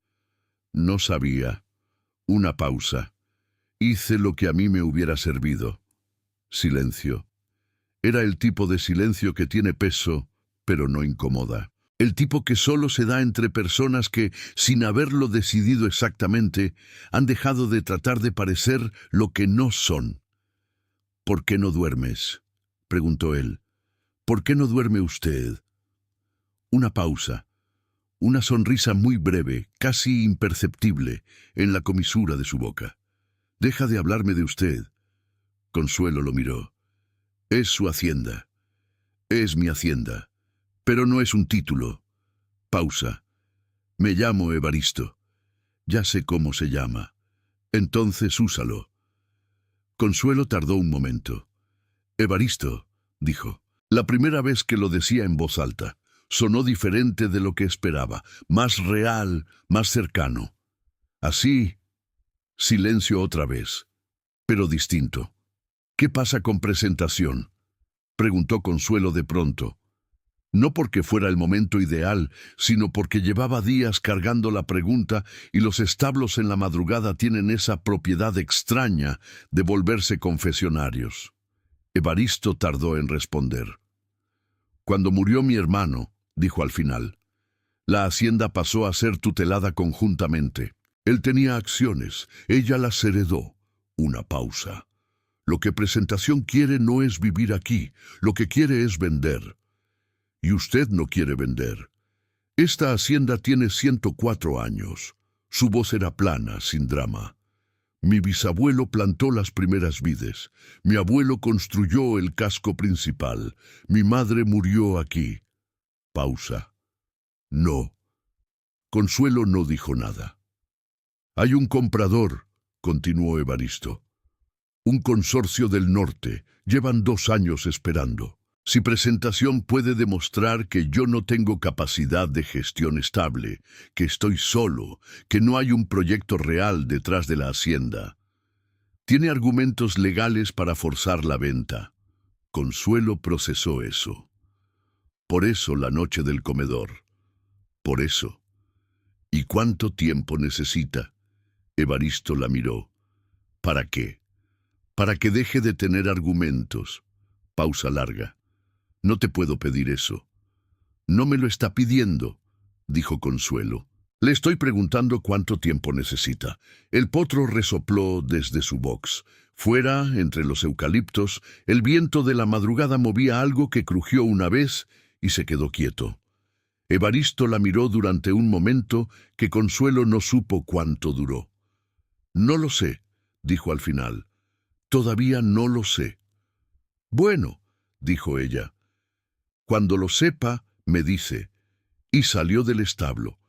«No sabía». Una pausa. «Hice lo que a mí me hubiera servido». Silencio. Era el tipo de silencio que tiene peso, pero no incomoda. El tipo que solo se da entre personas que, sin haberlo decidido exactamente, han dejado de tratar de parecer lo que no son. «¿Por qué no duermes?», preguntó él. «¿Por qué no duerme usted?» Una pausa. Una sonrisa muy breve, casi imperceptible, en la comisura de su boca. «Deja de hablarme de usted». Consuelo lo miró. «Es su hacienda». «Es mi hacienda. Pero no es un título». Pausa. «Me llamo Evaristo». «Ya sé cómo se llama». «Entonces úsalo». Consuelo tardó un momento. «Evaristo», dijo. La primera vez que lo decía en voz alta. Sonó diferente de lo que esperaba, más real, más cercano. Así, silencio otra vez, pero distinto. «¿Qué pasa con presentación?», preguntó Consuelo de pronto. No porque fuera el momento ideal, sino porque llevaba días cargando la pregunta y los establos en la madrugada tienen esa propiedad extraña de volverse confesionarios. Evaristo tardó en responder. «Cuando murió mi hermano», dijo al final, «la hacienda pasó a ser tutelada conjuntamente. Él tenía acciones, ella las heredó». Una pausa. «Lo que presentación quiere no es vivir aquí, lo que quiere es vender. Y usted no quiere vender. Esta hacienda tiene 104 años. Su voz era plana, sin drama. Mi bisabuelo plantó las primeras vides. Mi abuelo construyó el casco principal. Mi madre murió aquí». Pausa. «No». Consuelo no dijo nada. «Hay un comprador», continuó Evaristo. «Un consorcio del norte. Llevan 2 años esperando. Si presentación puede demostrar que yo no tengo capacidad de gestión estable, que estoy solo, que no hay un proyecto real detrás de la hacienda. Tiene argumentos legales para forzar la venta». Consuelo procesó eso. «Por eso la noche del comedor. Por eso». «¿Y cuánto tiempo necesita?». Evaristo la miró. «¿Para qué?». «Para que deje de tener argumentos». Pausa larga. «No te puedo pedir eso». «No me lo está pidiendo», dijo Consuelo. «Le estoy preguntando cuánto tiempo necesita». El potro resopló desde su box. Fuera, entre los eucaliptos, el viento de la madrugada movía algo que crujió una vez y se quedó quieto. Evaristo la miró durante un momento que Consuelo no supo cuánto duró. «No lo sé», dijo al final. «Todavía no lo sé». «Bueno», dijo ella. «Cuando lo sepa, me dice». Y salió del establo.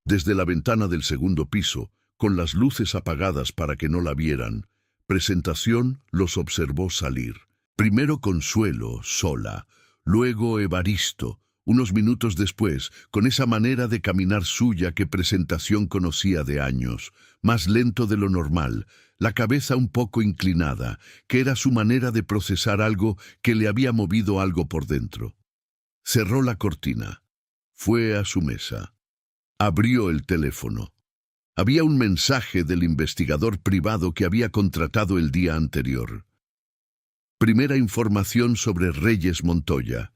Desde la ventana del segundo piso, con las luces apagadas para que no la vieran, Presentación los observó salir. Primero Consuelo, sola, luego Evaristo, unos minutos después, con esa manera de caminar suya que Presentación conocía de años, más lento de lo normal, la cabeza un poco inclinada, que era su manera de procesar algo que le había movido algo por dentro. Cerró la cortina. Fue a su mesa. Abrió el teléfono. Había un mensaje del investigador privado que había contratado el día anterior. Primera información sobre Reyes Montoya.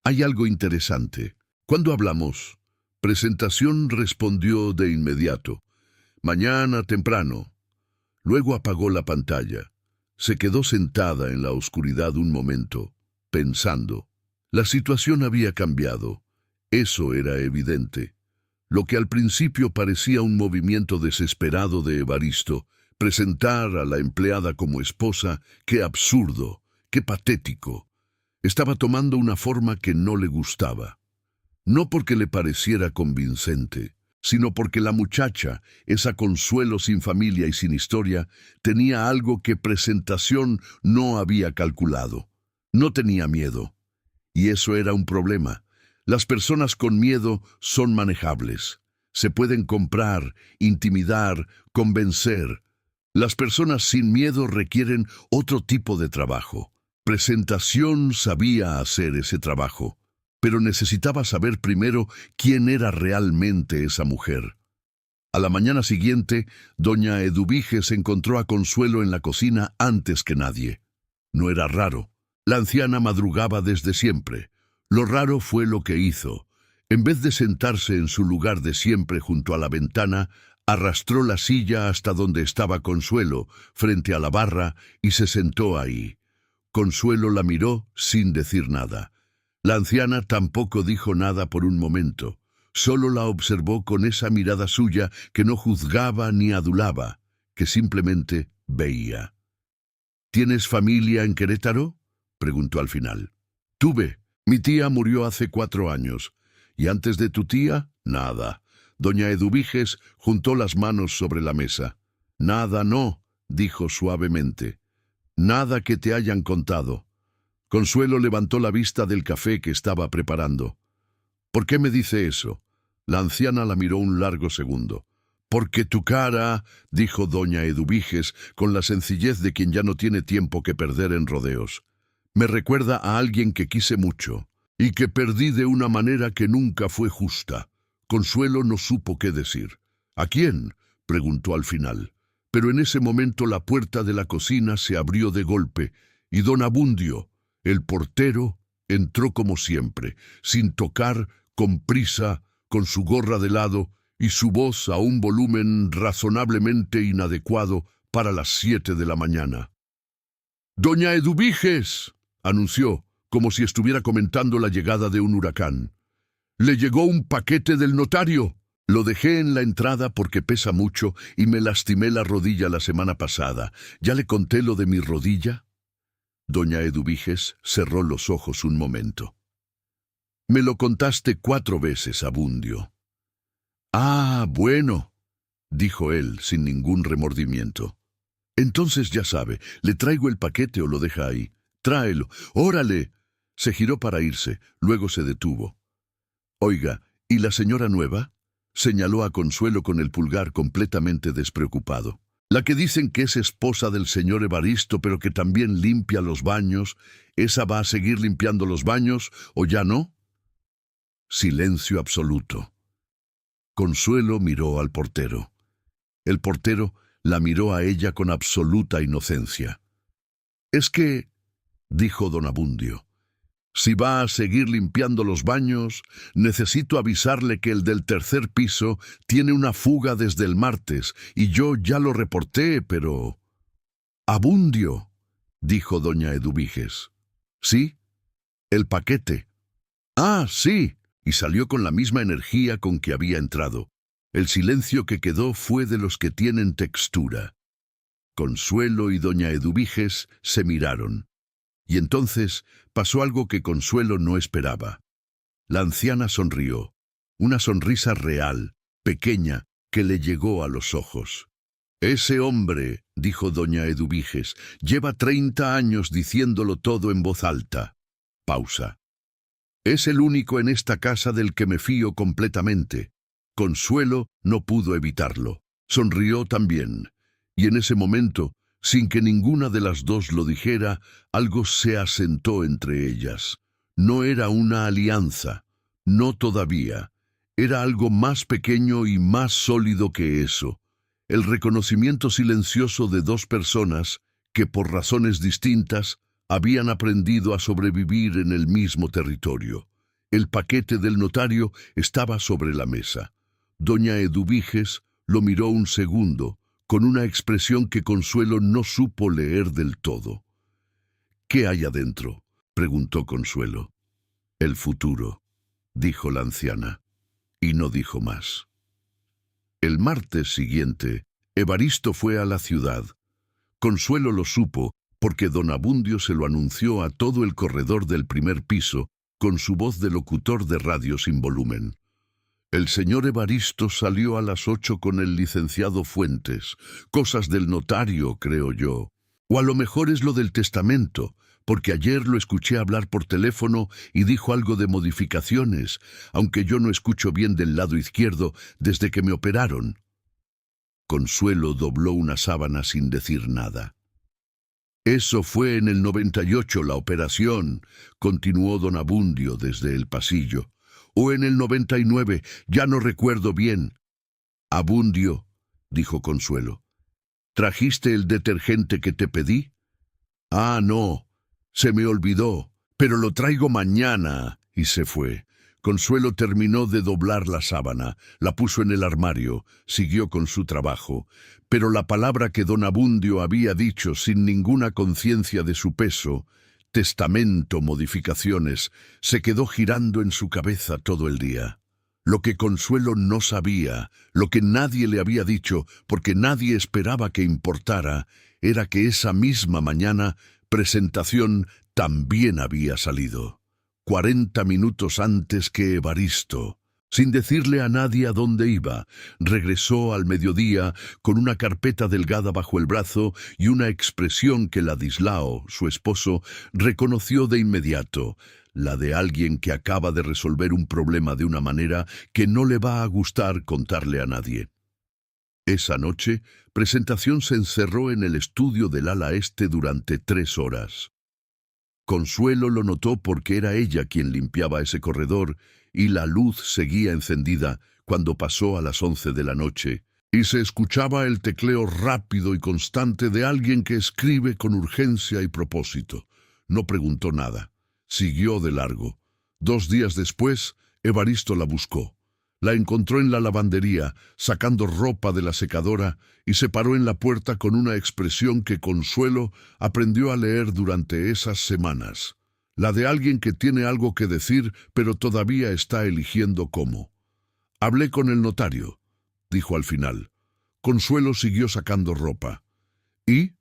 Hay algo interesante. ¿Cuándo hablamos? Presentación respondió de inmediato. Mañana temprano. Luego apagó la pantalla. Se quedó sentada en la oscuridad un momento, pensando. La situación había cambiado. Eso era evidente. Lo que al principio parecía un movimiento desesperado de Evaristo, presentar a la empleada como esposa, qué absurdo, qué patético, estaba tomando una forma que no le gustaba. No porque le pareciera convincente, sino porque la muchacha, esa Consuelo sin familia y sin historia, tenía algo que Presentación no había calculado. No tenía miedo. Y eso era un problema. Las personas con miedo son manejables. Se pueden comprar, intimidar, convencer. Las personas sin miedo requieren otro tipo de trabajo. Presentación sabía hacer ese trabajo, pero necesitaba saber primero quién era realmente esa mujer. A la mañana siguiente, doña Eduviges encontró a Consuelo en la cocina antes que nadie. No era raro. La anciana madrugaba desde siempre. Lo raro fue lo que hizo. En vez de sentarse en su lugar de siempre junto a la ventana, arrastró la silla hasta donde estaba Consuelo, frente a la barra, y se sentó ahí. Consuelo la miró sin decir nada. La anciana tampoco dijo nada por un momento. Solo la observó con esa mirada suya que no juzgaba ni adulaba, que simplemente veía. ¿Tienes familia en Querétaro?, preguntó al final. Tuve. Mi tía murió hace 4 años. ¿Y antes de tu tía? Nada. Doña Eduviges juntó las manos sobre la mesa. Nada, no, dijo suavemente. Nada que te hayan contado. Consuelo levantó la vista del café que estaba preparando. ¿Por qué me dice eso? La anciana la miró un largo segundo. Porque tu cara, dijo doña Eduviges, con la sencillez de quien ya no tiene tiempo que perder en rodeos. Me recuerda a alguien que quise mucho, y que perdí de una manera que nunca fue justa. Consuelo no supo qué decir. ¿A quién?, preguntó al final. Pero en ese momento la puerta de la cocina se abrió de golpe, y don Abundio, el portero, entró como siempre, sin tocar, con prisa, con su gorra de lado, y su voz a un volumen razonablemente inadecuado para las 7 de la mañana. «Doña Eduviges», anunció, como si estuviera comentando la llegada de un huracán. «Le llegó un paquete del notario». Lo dejé en la entrada porque pesa mucho y me lastimé la rodilla la semana pasada. ¿Ya le conté lo de mi rodilla? Doña Eduviges cerró los ojos un momento. Me lo contaste 4 veces, Abundio. Ah, bueno, dijo él sin ningún remordimiento. Entonces ya sabe, ¿le traigo el paquete o lo deja ahí? Tráelo. ¡Órale! Se giró para irse, luego se detuvo. Oiga, ¿y la señora nueva? Señaló a Consuelo con el pulgar completamente despreocupado. La que dicen que es esposa del señor Evaristo, pero que también limpia los baños, ¿esa va a seguir limpiando los baños o ya no? Silencio absoluto. Consuelo miró al portero. El portero la miró a ella con absoluta inocencia. «Es que», dijo don Abundio, «si va a seguir limpiando los baños, necesito avisarle que el del 3er piso tiene una fuga desde el martes, y yo ya lo reporté, pero...» «Abundio», dijo doña Eduviges. «¿Sí? El paquete». «Ah, sí», y salió con la misma energía con que había entrado. El silencio que quedó fue de los que tienen textura. Consuelo y doña Eduviges se miraron. Y entonces pasó algo que Consuelo no esperaba. La anciana sonrió, una sonrisa real, pequeña, que le llegó a los ojos. «Ese hombre», dijo doña Eduviges, «lleva 30 años diciéndolo todo en voz alta». Pausa. «Es el único en esta casa del que me fío completamente». Consuelo no pudo evitarlo. Sonrió también. Y en ese momento, sin que ninguna de las dos lo dijera, algo se asentó entre ellas. No era una alianza, no todavía. Era algo más pequeño y más sólido que eso. El reconocimiento silencioso de dos personas que, por razones distintas, habían aprendido a sobrevivir en el mismo territorio. El paquete del notario estaba sobre la mesa. Doña Eduviges lo miró un segundo, con una expresión que Consuelo no supo leer del todo. «¿Qué hay adentro?», preguntó Consuelo. «El futuro», dijo la anciana, y no dijo más. El martes siguiente, Evaristo fue a la ciudad. Consuelo lo supo porque don Abundio se lo anunció a todo el corredor del primer piso con su voz de locutor de radio sin volumen. «El señor Evaristo salió a las 8 con el licenciado Fuentes. Cosas del notario, creo yo. O a lo mejor es lo del testamento, porque ayer lo escuché hablar por teléfono y dijo algo de modificaciones, aunque yo no escucho bien del lado izquierdo desde que me operaron». Consuelo dobló una sábana sin decir nada. «Eso fue en el 98 la operación», continuó don Abundio desde el pasillo. «O en el 99, ya no recuerdo bien». «Abundio», dijo Consuelo, «¿trajiste el detergente que te pedí?» «Ah, no, se me olvidó, pero lo traigo mañana», y se fue. Consuelo terminó de doblar la sábana, la puso en el armario, siguió con su trabajo, pero la palabra que don Abundio había dicho sin ninguna conciencia de su peso, testamento, modificaciones, se quedó girando en su cabeza todo el día. Lo que Consuelo no sabía, lo que nadie le había dicho, porque nadie esperaba que importara, era que esa misma mañana Presentación también había salido. 40 minutos antes que Evaristo. Sin decirle a nadie a dónde iba, regresó al mediodía con una carpeta delgada bajo el brazo y una expresión que Ladislao, su esposo, reconoció de inmediato, la de alguien que acaba de resolver un problema de una manera que no le va a gustar contarle a nadie. Esa noche, Presentación se encerró en el estudio del ala este durante 3 horas. Consuelo lo notó porque era ella quien limpiaba ese corredor y la luz seguía encendida cuando pasó a las 11 de la noche, y se escuchaba el tecleo rápido y constante de alguien que escribe con urgencia y propósito. No preguntó nada. Siguió de largo. 2 días después, Evaristo la buscó. La encontró en la lavandería, sacando ropa de la secadora, y se paró en la puerta con una expresión que Consuelo aprendió a leer durante esas semanas. La de alguien que tiene algo que decir, pero todavía está eligiendo cómo. «Hablé con el notario», dijo al final. Consuelo siguió sacando ropa. «¿Y?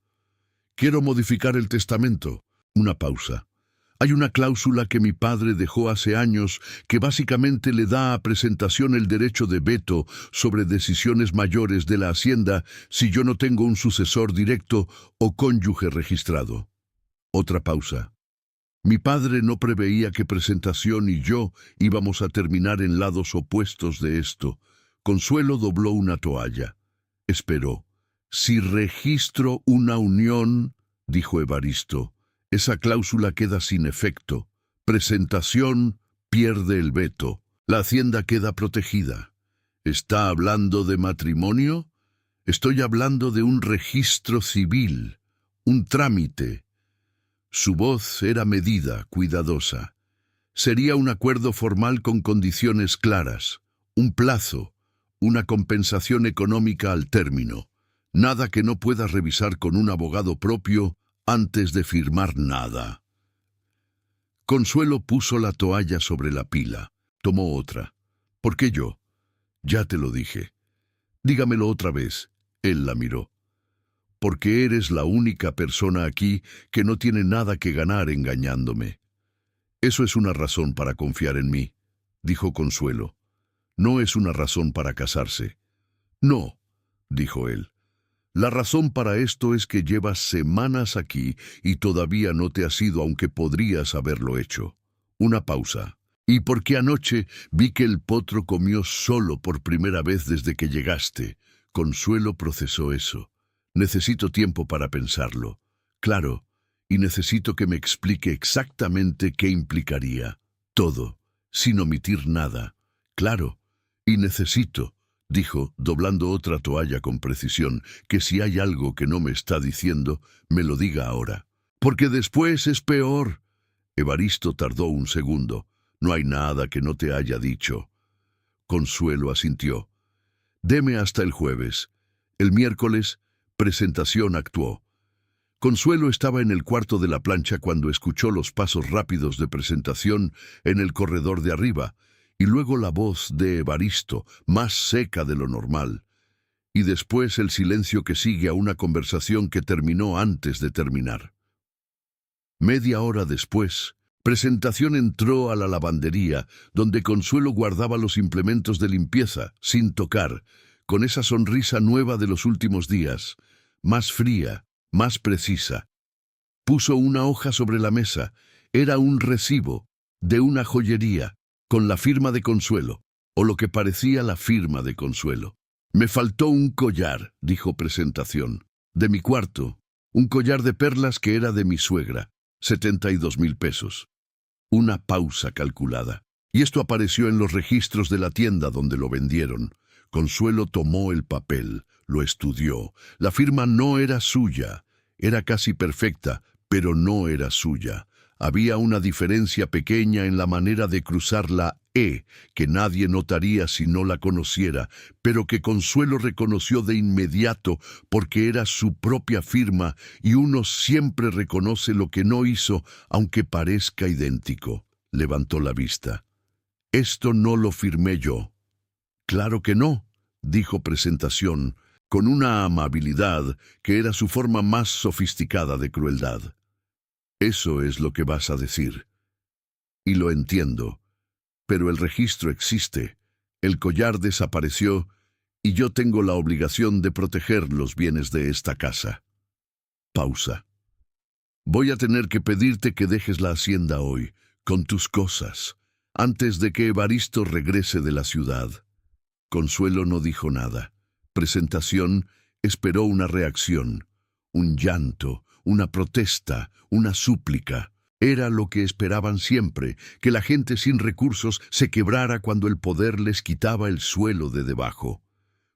Quiero modificar el testamento». Una pausa. «Hay una cláusula que mi padre dejó hace años que básicamente le da a Presentación el derecho de veto sobre decisiones mayores de la Hacienda si yo no tengo un sucesor directo o cónyuge registrado». Otra pausa. «Mi padre no preveía que Presentación y yo íbamos a terminar en lados opuestos de esto». Consuelo dobló una toalla. Esperó. «Si registro una unión», dijo Evaristo, «esa cláusula queda sin efecto. Presentación pierde el veto. La Hacienda queda protegida». «¿Está hablando de matrimonio?» «Estoy hablando de un registro civil, un trámite». Su voz era medida, cuidadosa. «Sería un acuerdo formal con condiciones claras, un plazo, una compensación económica al término. Nada que no pueda revisar con un abogado propio antes de firmar nada». Consuelo puso la toalla sobre la pila. Tomó otra. ¿Por qué yo? Ya te lo dije. Dígamelo otra vez. Él la miró. Porque eres la única persona aquí que no tiene nada que ganar engañándome. Eso es una razón para confiar en mí, dijo Consuelo. No es una razón para casarse. No, dijo él. La razón para esto es que llevas semanas aquí y todavía no te has ido, aunque podrías haberlo hecho. Una pausa. Y porque anoche vi que el potro comió solo por primera vez desde que llegaste. Consuelo procesó eso. Necesito tiempo para pensarlo. Claro, y necesito que me explique exactamente qué implicaría. Todo, sin omitir nada. Claro, y necesito, dijo, doblando otra toalla con precisión, que si hay algo que no me está diciendo, me lo diga ahora. Porque después es peor. Evaristo tardó un segundo. No hay nada que no te haya dicho. Consuelo asintió. Deme hasta el jueves. El miércoles, presentación actuó. Consuelo estaba en el cuarto de la plancha cuando escuchó los pasos rápidos de presentación en el corredor de arriba, y luego la voz de Evaristo, más seca de lo normal, y después el silencio que sigue a una conversación que terminó antes de terminar. Media hora después, Presentación entró a la lavandería, donde Consuelo guardaba los implementos de limpieza, sin tocar, con esa sonrisa nueva de los últimos días, más fría, más precisa. Puso una hoja sobre la mesa. Era un recibo, de una joyería, con la firma de Consuelo, o lo que parecía la firma de Consuelo. Me faltó un collar, dijo Presentación, de mi cuarto, un collar de perlas que era de mi suegra, 72,000 pesos. Una pausa calculada. Y esto apareció en los registros de la tienda donde lo vendieron. Consuelo tomó el papel, lo estudió. La firma no era suya. Era casi perfecta, pero no era suya. Había una diferencia pequeña en la manera de cruzar la E, que nadie notaría si no la conociera, pero que Consuelo reconoció de inmediato porque era su propia firma y uno siempre reconoce lo que no hizo, aunque parezca idéntico. Levantó la vista. Esto no lo firmé yo. Claro que no, dijo Presentación, con una amabilidad que era su forma más sofisticada de crueldad. Eso es lo que vas a decir. Y lo entiendo. Pero el registro existe. El collar desapareció y yo tengo la obligación de proteger los bienes de esta casa. Pausa. Voy a tener que pedirte que dejes la hacienda hoy, con tus cosas, antes de que Evaristo regrese de la ciudad. Consuelo no dijo nada. Presentación esperó una reacción, un llanto, una protesta, una súplica. Era lo que esperaban siempre, que la gente sin recursos se quebrara cuando el poder les quitaba el suelo de debajo.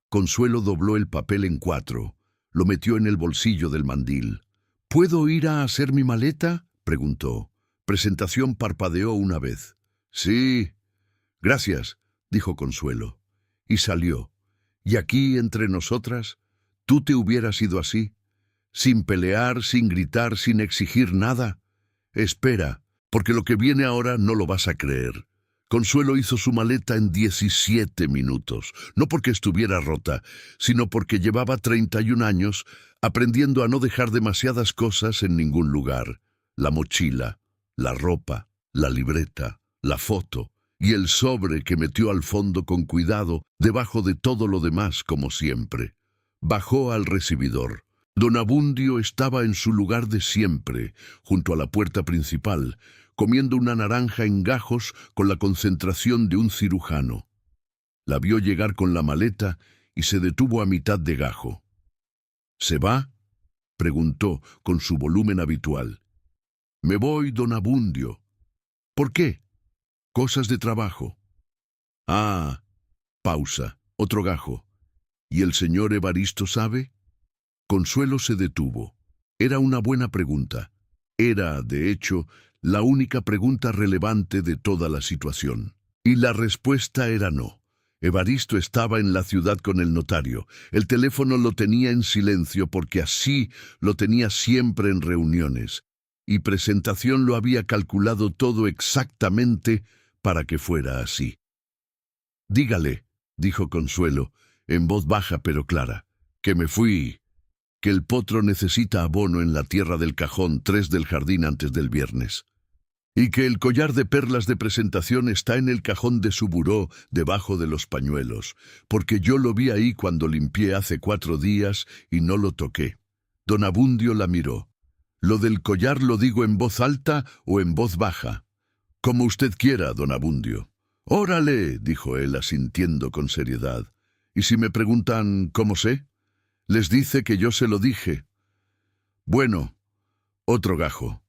Consuelo dobló el papel en 4, lo metió en el bolsillo del mandil. ¿Puedo ir a hacer mi maleta?, preguntó. Presentación parpadeó una vez. Sí. Gracias, dijo Consuelo. Y salió. Y aquí, entre nosotras, ¿tú te hubieras ido así? Sin pelear, sin gritar, sin exigir nada. Espera, porque lo que viene ahora no lo vas a creer. Consuelo hizo su maleta en 17 minutos, no porque estuviera rota, sino porque llevaba 31 años aprendiendo a no dejar demasiadas cosas en ningún lugar. La mochila, la ropa, la libreta, la foto y el sobre que metió al fondo con cuidado debajo de todo lo demás como siempre. Bajó al recibidor. Don Abundio estaba en su lugar de siempre, junto a la puerta principal, comiendo una naranja en gajos con la concentración de un cirujano. La vio llegar con la maleta y se detuvo a mitad de gajo. ¿Se va?, preguntó con su volumen habitual. Me voy, don Abundio. ¿Por qué? Cosas de trabajo. Ah, pausa, otro gajo. ¿Y el señor Evaristo sabe? Consuelo se detuvo. Era una buena pregunta. Era, de hecho, la única pregunta relevante de toda la situación. Y la respuesta era no. Evaristo estaba en la ciudad con el notario. El teléfono lo tenía en silencio porque así lo tenía siempre en reuniones. Y Presentación lo había calculado todo exactamente para que fuera así. Dígale, dijo Consuelo, en voz baja pero clara, que me fui, que el potro necesita abono en la tierra del cajón 3 del jardín antes del viernes, y que el collar de perlas de presentación está en el cajón de su buró debajo de los pañuelos, porque yo lo vi ahí cuando limpié hace 4 días y no lo toqué. Don Abundio la miró. Lo del collar lo digo en voz alta o en voz baja. Como usted quiera, don Abundio. Órale, dijo él asintiendo con seriedad. ¿Y si me preguntan cómo sé? Les dice que yo se lo dije. Bueno, otro gajo.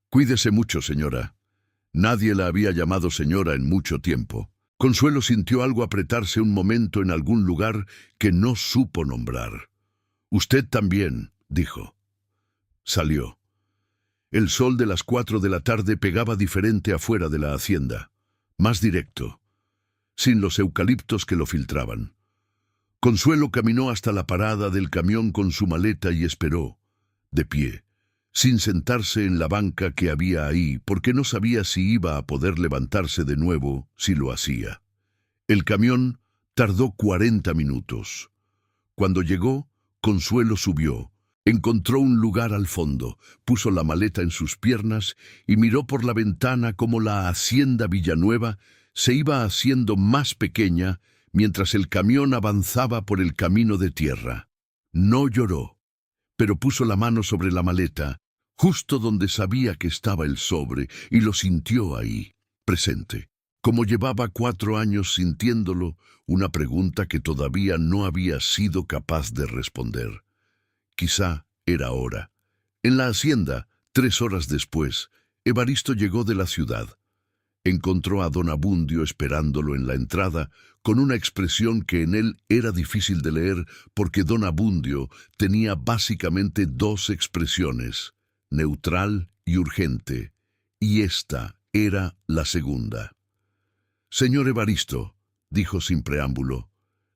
Cuídese mucho, señora. Nadie la había llamado señora en mucho tiempo. Consuelo sintió algo apretarse un momento en algún lugar que no supo nombrar. Usted también, dijo. Salió. El sol de las 4 de la tarde pegaba diferente afuera de la hacienda, más directo, sin los eucaliptos que lo filtraban. Consuelo caminó hasta la parada del camión con su maleta y esperó, de pie, sin sentarse en la banca que había ahí, porque no sabía si iba a poder levantarse de nuevo si lo hacía. El camión tardó 40 minutos. Cuando llegó, Consuelo subió. Encontró un lugar al fondo, puso la maleta en sus piernas y miró por la ventana cómo la hacienda Villanueva se iba haciendo más pequeña mientras el camión avanzaba por el camino de tierra. No lloró, pero puso la mano sobre la maleta, justo donde sabía que estaba el sobre, y lo sintió ahí, presente. Como llevaba 4 años sintiéndolo, una pregunta que todavía no había sido capaz de responder. Quizá era hora. En la hacienda, 3 horas después, Evaristo llegó de la ciudad. Encontró a don Abundio esperándolo en la entrada, con una expresión que en él era difícil de leer porque don Abundio tenía básicamente 2 expresiones, neutral y urgente, y esta era la segunda. Señor Evaristo, dijo sin preámbulo,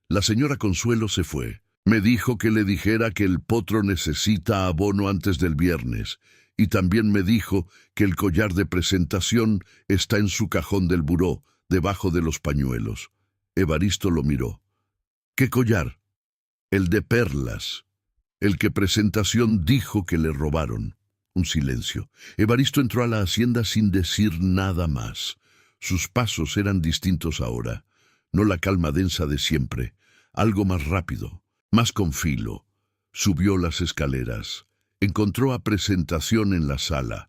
la señora Consuelo se fue. Me dijo que le dijera que el potro necesita abono antes del viernes, y también me dijo que el collar de presentación está en su cajón del buró, debajo de los pañuelos. Evaristo lo miró. ¿Qué collar? El de perlas. El que presentación dijo que le robaron. Un silencio. Evaristo entró a la hacienda sin decir nada más. Sus pasos eran distintos ahora. No la calma densa de siempre. Algo más rápido. Más con filo. Subió las escaleras. Encontró a presentación en la sala.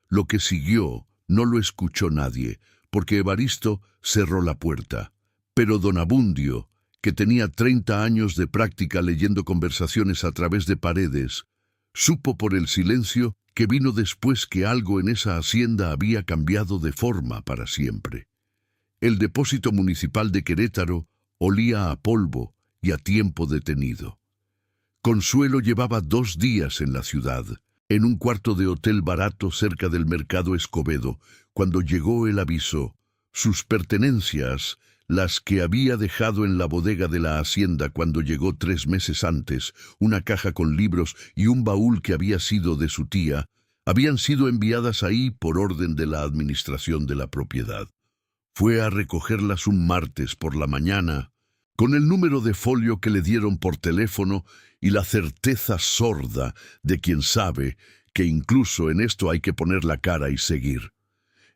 Lo que siguió no lo escuchó nadie, porque Evaristo cerró la puerta. Pero don Abundio, que tenía 30 años de práctica leyendo conversaciones a través de paredes, supo por el silencio que vino después que algo en esa hacienda había cambiado de forma para siempre. El depósito municipal de Querétaro olía a polvo y a tiempo detenido. Consuelo llevaba 2 días en la ciudad, en un cuarto de hotel barato cerca del mercado Escobedo, cuando llegó el aviso. Sus pertenencias, las que había dejado en la bodega de la hacienda cuando llegó 3 meses antes, una caja con libros y un baúl que había sido de su tía, habían sido enviadas ahí por orden de la administración de la propiedad. Fue a recogerlas un martes por la mañana, con el número de folio que le dieron por teléfono y la certeza sorda de quien sabe que incluso en esto hay que poner la cara y seguir.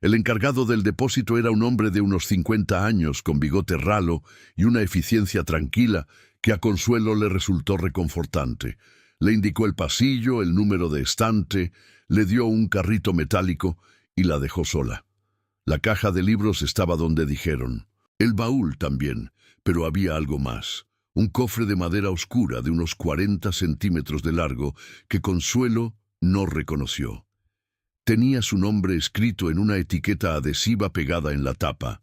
El encargado del depósito era un hombre de unos 50 años con bigote ralo y una eficiencia tranquila que a Consuelo le resultó reconfortante. Le indicó el pasillo, el número de estante, le dio un carrito metálico y la dejó sola. La caja de libros estaba donde dijeron. El baúl también, pero había algo más. Un cofre de madera oscura de unos 40 centímetros de largo que Consuelo no reconoció. Tenía su nombre escrito en una etiqueta adhesiva pegada en la tapa.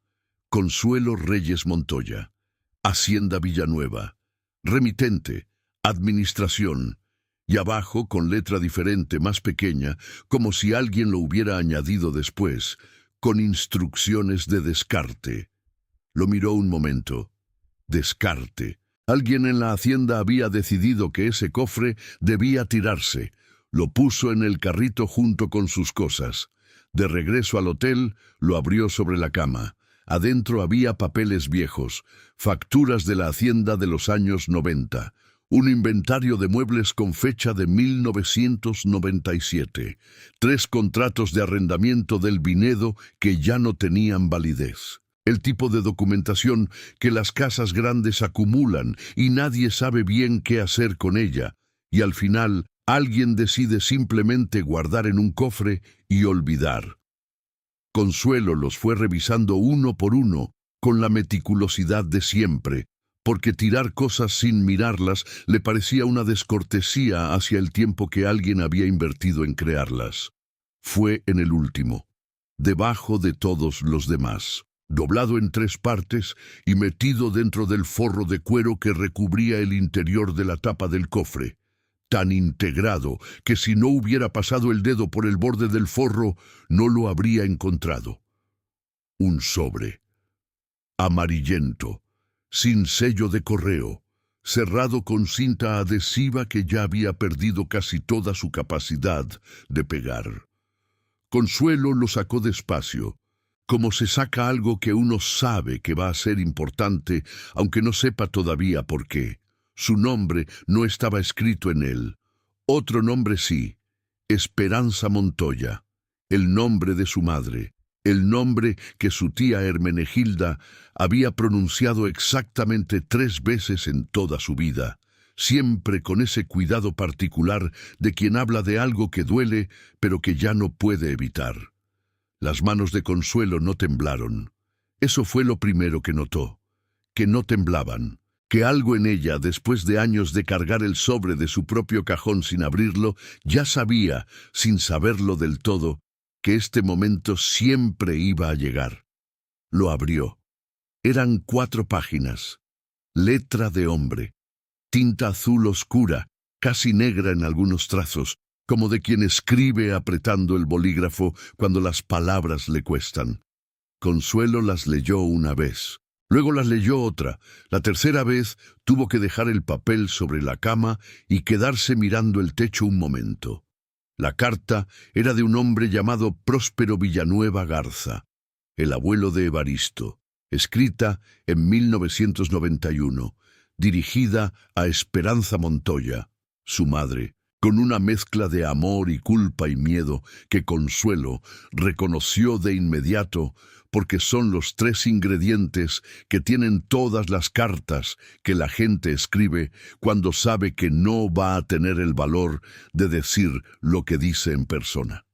Consuelo Reyes Montoya. Hacienda Villanueva. Remitente. Administración. Y abajo, con letra diferente más pequeña, como si alguien lo hubiera añadido después, con instrucciones de descarte. Lo miró un momento. Descarte. Alguien en la hacienda había decidido que ese cofre debía tirarse. Lo puso en el carrito junto con sus cosas. De regreso al hotel, lo abrió sobre la cama. Adentro había papeles viejos, facturas de la hacienda de los años 90, un inventario de muebles con fecha de 1997, 3 contratos de arrendamiento del viñedo que ya no tenían validez. El tipo de documentación que las casas grandes acumulan y nadie sabe bien qué hacer con ella, y al final alguien decide simplemente guardar en un cofre y olvidar. Consuelo los fue revisando uno por uno, con la meticulosidad de siempre, porque tirar cosas sin mirarlas le parecía una descortesía hacia el tiempo que alguien había invertido en crearlas. Fue en el último, debajo de todos los demás, doblado en 3 partes y metido dentro del forro de cuero que recubría el interior de la tapa del cofre, tan integrado que si no hubiera pasado el dedo por el borde del forro, no lo habría encontrado. Un sobre, amarillento, sin sello de correo, cerrado con cinta adhesiva que ya había perdido casi toda su capacidad de pegar. Consuelo lo sacó despacio, como se saca algo que uno sabe que va a ser importante, aunque no sepa todavía por qué. Su nombre no estaba escrito en él. Otro nombre sí, Esperanza Montoya, el nombre de su madre, el nombre que su tía Hermenegilda había pronunciado exactamente 3 veces en toda su vida, siempre con ese cuidado particular de quien habla de algo que duele, pero que ya no puede evitar. Las manos de Consuelo no temblaron. Eso fue lo primero que notó, que no temblaban, que algo en ella, después de años de cargar el sobre de su propio cajón sin abrirlo, ya sabía, sin saberlo del todo, que este momento siempre iba a llegar. Lo abrió. Eran 4 páginas. Letra de hombre. Tinta azul oscura, casi negra en algunos trazos, como de quien escribe apretando el bolígrafo cuando las palabras le cuestan. Consuelo las leyó una vez. Luego las leyó otra. La tercera vez tuvo que dejar el papel sobre la cama y quedarse mirando el techo un momento. La carta era de un hombre llamado Próspero Villanueva Garza, el abuelo de Evaristo, escrita en 1991, dirigida a Esperanza Montoya, su madre, con una mezcla de amor y culpa y miedo que Consuelo reconoció de inmediato porque son los 3 ingredientes que tienen todas las cartas que la gente escribe cuando sabe que no va a tener el valor de decir lo que dice en persona.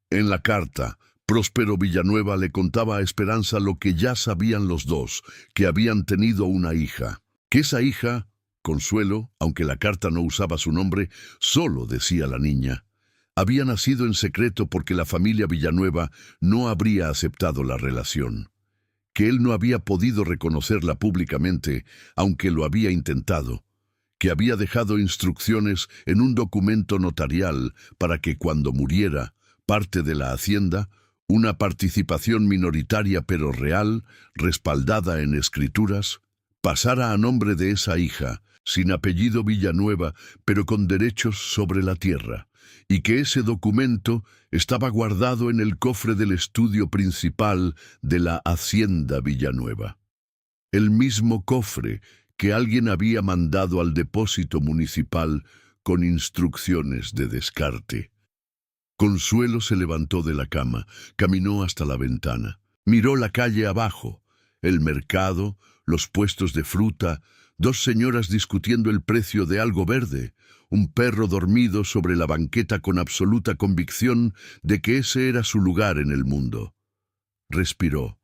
En la carta, Próspero Villanueva le contaba a Esperanza lo que ya sabían los dos, que habían tenido una hija, que esa hija, Consuelo, aunque la carta no usaba su nombre, solo decía la niña, había nacido en secreto porque la familia Villanueva no habría aceptado la relación, que él no había podido reconocerla públicamente, aunque lo había intentado, que había dejado instrucciones en un documento notarial para que cuando muriera parte de la hacienda, una participación minoritaria pero real, respaldada en escrituras, pasara a nombre de esa hija, sin apellido Villanueva, pero con derechos sobre la tierra, y que ese documento estaba guardado en el cofre del estudio principal de la Hacienda Villanueva. El mismo cofre que alguien había mandado al depósito municipal con instrucciones de descarte. Consuelo se levantó de la cama, caminó hasta la ventana, miró la calle abajo, el mercado, los puestos de fruta, 2 señoras discutiendo el precio de algo verde, un perro dormido sobre la banqueta con absoluta convicción de que ese era su lugar en el mundo. Respiró.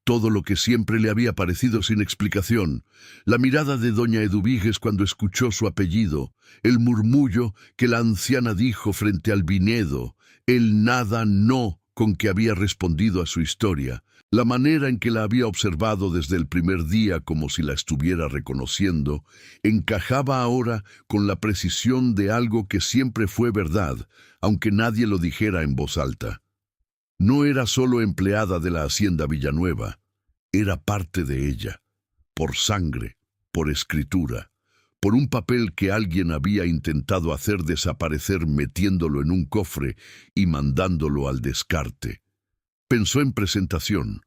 Todo lo que siempre le había parecido sin explicación, la mirada de doña Eduviges cuando escuchó su apellido, el murmullo que la anciana dijo frente al viñedo, el nada no con que había respondido a su historia, la manera en que la había observado desde el primer día como si la estuviera reconociendo, encajaba ahora con la precisión de algo que siempre fue verdad, aunque nadie lo dijera en voz alta. No era solo empleada de la Hacienda Villanueva, era parte de ella, por sangre, por escritura, por un papel que alguien había intentado hacer desaparecer metiéndolo en un cofre y mandándolo al descarte. Pensó en Presentación,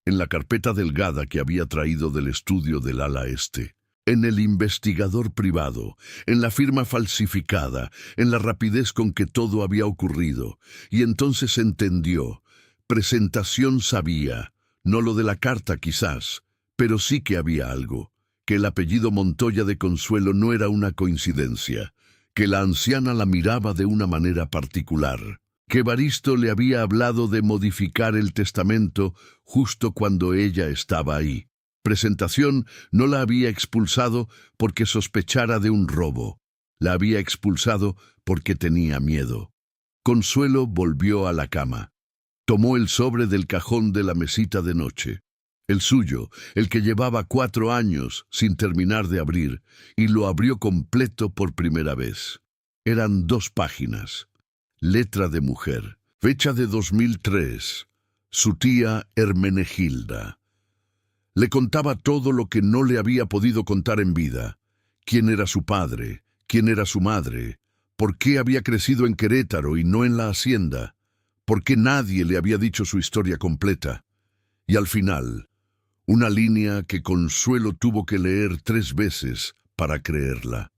en la carpeta delgada que había traído del estudio del ala este, en el investigador privado, en la firma falsificada, en la rapidez con que todo había ocurrido, y entonces entendió. Presentación sabía, no lo de la carta quizás, pero sí que había algo, que el apellido Montoya de Consuelo no era una coincidencia, que la anciana la miraba de una manera particular, que Evaristo le había hablado de modificar el testamento justo cuando ella estaba ahí. Presentación no la había expulsado porque sospechara de un robo, la había expulsado porque tenía miedo. Consuelo volvió a la cama. Tomó el sobre del cajón de la mesita de noche, el suyo, el que llevaba 4 años sin terminar de abrir, y lo abrió completo por primera vez. Eran 2 páginas. Letra de mujer. Fecha de 2003. Su tía Hermenegilda. Le contaba todo lo que no le había podido contar en vida. Quién era su padre, quién era su madre, por qué había crecido en Querétaro y no en la hacienda, por qué nadie le había dicho su historia completa. Y al final, una línea que Consuelo tuvo que leer 3 veces para creerla.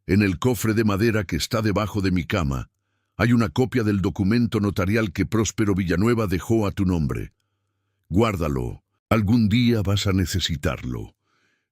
En el cofre de madera que está debajo de mi cama, hay una copia del documento notarial que Próspero Villanueva dejó a tu nombre. Guárdalo, algún día vas a necesitarlo.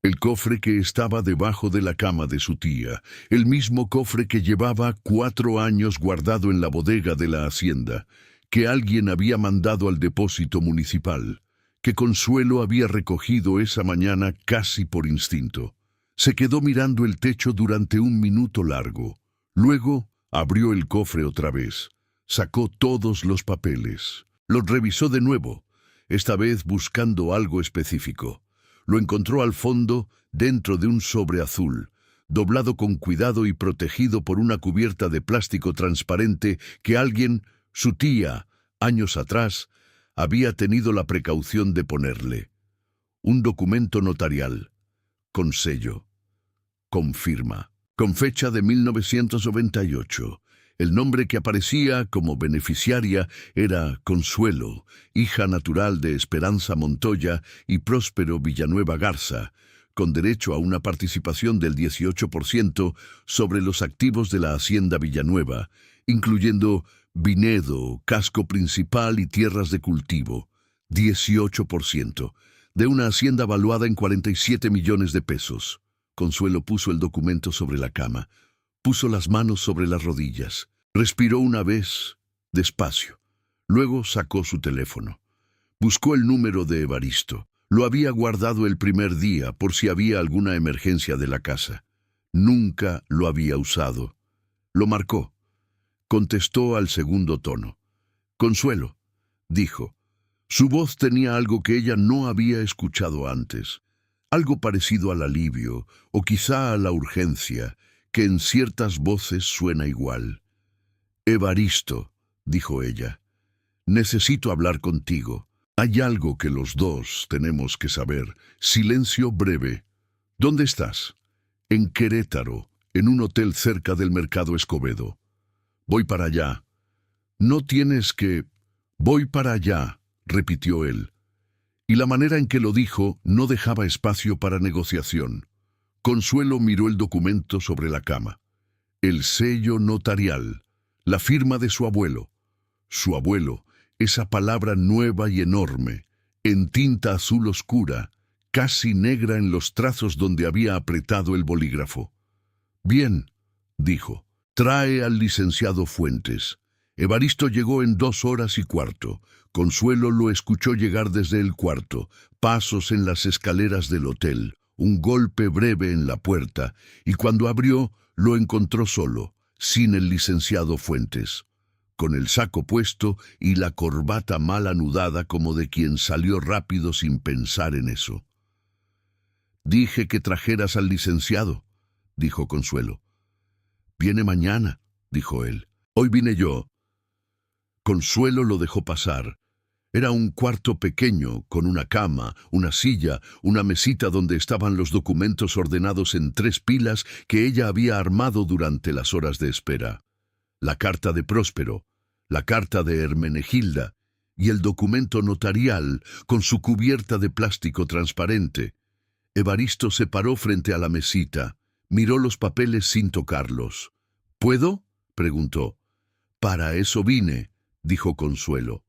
El cofre que estaba debajo de la cama de su tía, el mismo cofre que llevaba 4 años guardado en la bodega de la hacienda, que alguien había mandado al depósito municipal, que Consuelo había recogido esa mañana casi por instinto. Se quedó mirando el techo durante un minuto largo. Luego abrió el cofre otra vez, sacó todos los papeles, los revisó de nuevo, esta vez buscando algo específico. Lo encontró al fondo, dentro de un sobre azul, doblado con cuidado y protegido por una cubierta de plástico transparente que alguien, su tía, años atrás, había tenido la precaución de ponerle. Un documento notarial, con sello, con firma, con fecha de 1998. El nombre que aparecía como beneficiaria era Consuelo, hija natural de Esperanza Montoya y Próspero Villanueva Garza, con derecho a una participación del 18% sobre los activos de la hacienda Villanueva, incluyendo viñedo, casco principal y tierras de cultivo. 18%, de una hacienda valuada en 47 millones de pesos. Consuelo puso el documento sobre la cama. Puso las manos sobre las rodillas. Respiró una vez, despacio. Luego sacó su teléfono. Buscó el número de Evaristo. Lo había guardado el primer día por si había alguna emergencia de la casa. Nunca lo había usado. Lo marcó. Contestó al segundo tono. Consuelo, dijo. Su voz tenía algo que ella no había escuchado antes. Algo parecido al alivio, o quizá a la urgencia, que en ciertas voces suena igual. Evaristo, dijo ella, necesito hablar contigo. Hay algo que los dos tenemos que saber. Silencio breve. ¿Dónde estás? En Querétaro, en un hotel cerca del Mercado Escobedo. Voy para allá. No tienes que... Voy para allá, repitió él. Y la manera en que lo dijo no dejaba espacio para negociación. Consuelo miró el documento sobre la cama. El sello notarial, la firma de su abuelo. Su abuelo, esa palabra nueva y enorme, en tinta azul oscura, casi negra en los trazos donde había apretado el bolígrafo. Bien, dijo, trae al licenciado Fuentes. Evaristo llegó en 2 horas y cuarto. Consuelo lo escuchó llegar desde el cuarto, pasos en las escaleras del hotel, un golpe breve en la puerta, y cuando abrió, lo encontró solo, sin el licenciado Fuentes, con el saco puesto y la corbata mal anudada como de quien salió rápido sin pensar en eso. Dije que trajeras al licenciado, dijo Consuelo. Viene mañana, dijo él. Hoy vine yo. Consuelo lo dejó pasar. Era un cuarto pequeño, con una cama, una silla, una mesita donde estaban los documentos ordenados en 3 pilas que ella había armado durante las horas de espera. La carta de Próspero, la carta de Hermenegilda y el documento notarial con su cubierta de plástico transparente. Evaristo se paró frente a la mesita, miró los papeles sin tocarlos. ¿Puedo?, preguntó. «Para eso vine», dijo Consuelo.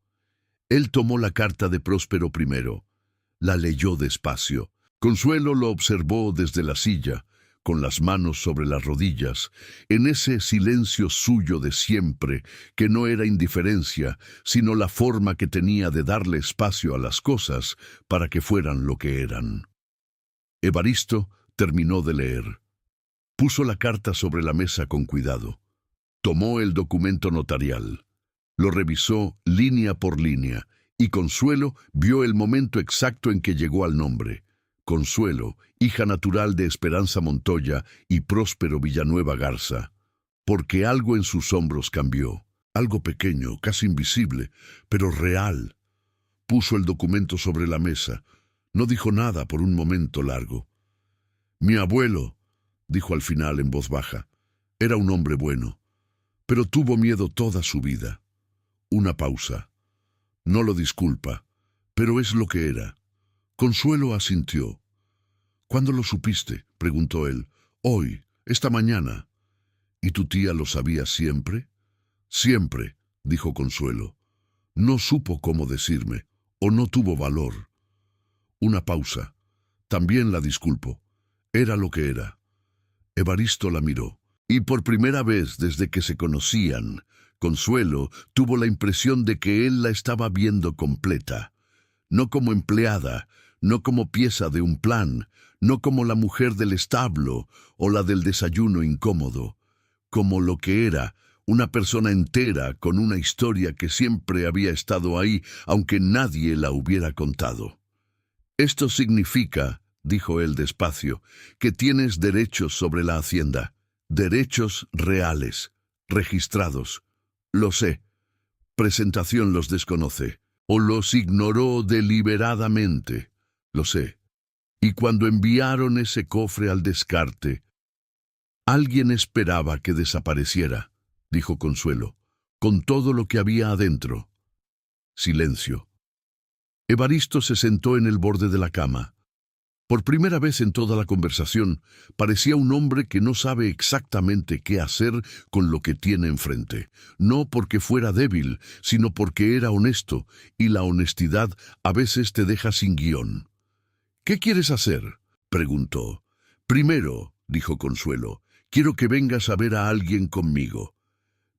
Él tomó la carta de Próspero primero. La leyó despacio. Consuelo lo observó desde la silla, con las manos sobre las rodillas, en ese silencio suyo de siempre, que no era indiferencia, sino la forma que tenía de darle espacio a las cosas para que fueran lo que eran. Evaristo terminó de leer. Puso la carta sobre la mesa con cuidado. Tomó el documento notarial. Lo revisó línea por línea, y Consuelo vio el momento exacto en que llegó al nombre. Consuelo, hija natural de Esperanza Montoya y Próspero Villanueva Garza. Porque algo en sus hombros cambió. Algo pequeño, casi invisible, pero real. Puso el documento sobre la mesa. No dijo nada por un momento largo. «Mi abuelo», dijo al final en voz baja, «era un hombre bueno, pero tuvo miedo toda su vida». Una pausa. «No lo disculpa, pero es lo que era». Consuelo asintió. «¿Cuándo lo supiste?», preguntó él. «Hoy, esta mañana». «¿Y tu tía lo sabía siempre?». «Siempre», dijo Consuelo. «No supo cómo decirme, o no tuvo valor». Una pausa. «También la disculpo. Era lo que era». Evaristo la miró, y por primera vez desde que se conocían, Consuelo tuvo la impresión de que él la estaba viendo completa. No como empleada, no como pieza de un plan, no como la mujer del establo o la del desayuno incómodo, como lo que era, una persona entera con una historia que siempre había estado ahí, aunque nadie la hubiera contado. «Esto significa», dijo él despacio, «que tienes derechos sobre la hacienda, derechos reales, registrados. Lo sé. Presentación los desconoce, o los ignoró deliberadamente. Lo sé. Y cuando enviaron ese cofre al descarte, alguien esperaba que desapareciera», dijo Consuelo, «con todo lo que había adentro». Silencio. Evaristo se sentó en el borde de la cama. Por primera vez en toda la conversación, parecía un hombre que no sabe exactamente qué hacer con lo que tiene enfrente. No porque fuera débil, sino porque era honesto, y la honestidad a veces te deja sin guión. «¿Qué quieres hacer?», preguntó. «Primero», dijo Consuelo, «quiero que vengas a ver a alguien conmigo».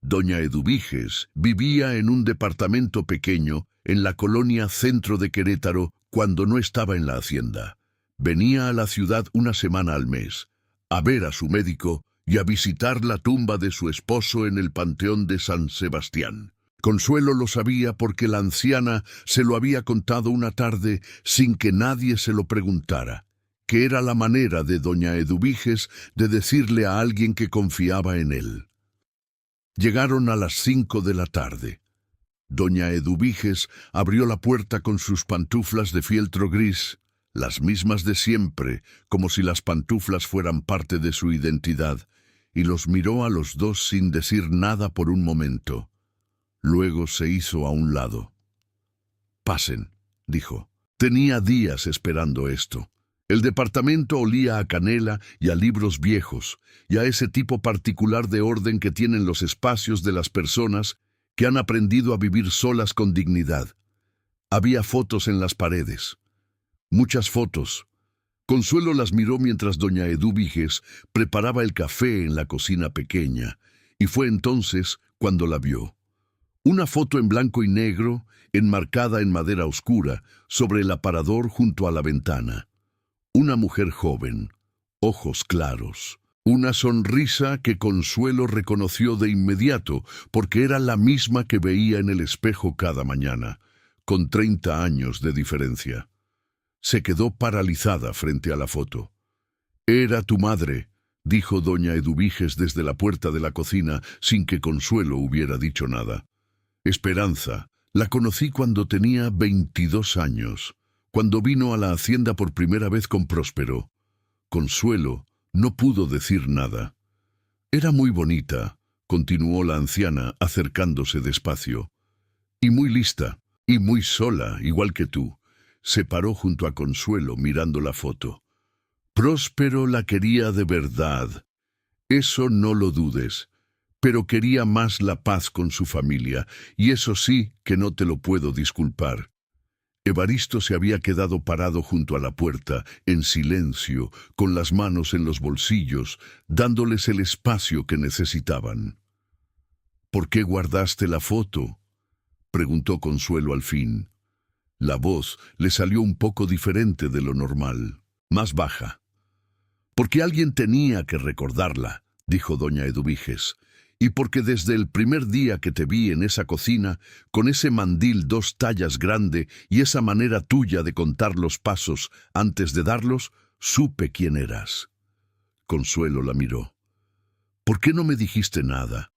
Doña Eduviges vivía en un departamento pequeño en la colonia centro de Querétaro cuando no estaba en la hacienda. Venía a la ciudad una semana al mes, a ver a su médico y a visitar la tumba de su esposo en el Panteón de San Sebastián. Consuelo lo sabía porque la anciana se lo había contado una tarde sin que nadie se lo preguntara, que era la manera de doña Eduviges de decirle a alguien que confiaba en él. Llegaron a las 5 de la tarde. Doña Eduviges abrió la puerta con sus pantuflas de fieltro gris, las mismas de siempre, como si las pantuflas fueran parte de su identidad, y los miró a los dos sin decir nada por un momento. Luego se hizo a un lado. «Pasen», dijo. Tenía días esperando esto. El departamento olía a canela y a libros viejos, y a ese tipo particular de orden que tienen los espacios de las personas que han aprendido a vivir solas con dignidad. Había fotos en las paredes. Muchas fotos. Consuelo las miró mientras doña Eduviges preparaba el café en la cocina pequeña, y fue entonces cuando la vio. Una foto en blanco y negro, enmarcada en madera oscura, sobre el aparador junto a la ventana. Una mujer joven, ojos claros, una sonrisa que Consuelo reconoció de inmediato porque era la misma que veía en el espejo cada mañana, con 30 años de diferencia. Se quedó paralizada frente a la foto. «Era tu madre», dijo doña Eduviges desde la puerta de la cocina sin que Consuelo hubiera dicho nada. «Esperanza», La conocí cuando tenía 22 años, cuando vino a la hacienda por primera vez con Próspero. Consuelo no pudo decir nada. Era muy bonita, continuó la anciana acercándose despacio. Y muy lista, y muy sola, igual que tú. Se paró junto a Consuelo mirando la foto. Próspero la quería de verdad. Eso no lo dudes. Pero quería más la paz con su familia, y eso sí que no te lo puedo disculpar. Evaristo se había quedado parado junto a la puerta, en silencio, con las manos en los bolsillos, dándoles el espacio que necesitaban. ¿Por qué guardaste la foto?, preguntó Consuelo al fin. La voz le salió un poco diferente de lo normal, más baja. «Porque alguien tenía que recordarla», dijo doña Eduviges, «y porque desde el primer día que te vi en esa cocina, con ese mandil 2 tallas grande y esa manera tuya de contar los pasos antes de darlos, supe quién eras». Consuelo la miró. «¿Por qué no me dijiste nada?».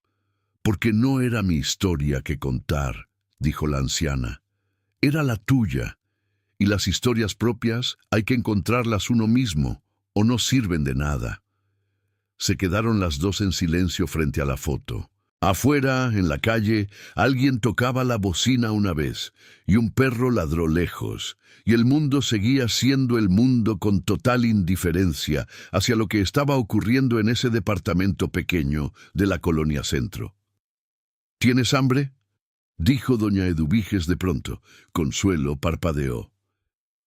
«Porque no era mi historia que contar», dijo la anciana. «Era la tuya, y las historias propias hay que encontrarlas uno mismo, o no sirven de nada». Se quedaron las dos en silencio frente a la foto. Afuera, en la calle, alguien tocaba la bocina una vez, y un perro ladró lejos, y el mundo seguía siendo el mundo con total indiferencia hacia lo que estaba ocurriendo en ese departamento pequeño de la Colonia Centro. «¿Tienes hambre?», dijo doña Eduviges de pronto. Consuelo parpadeó.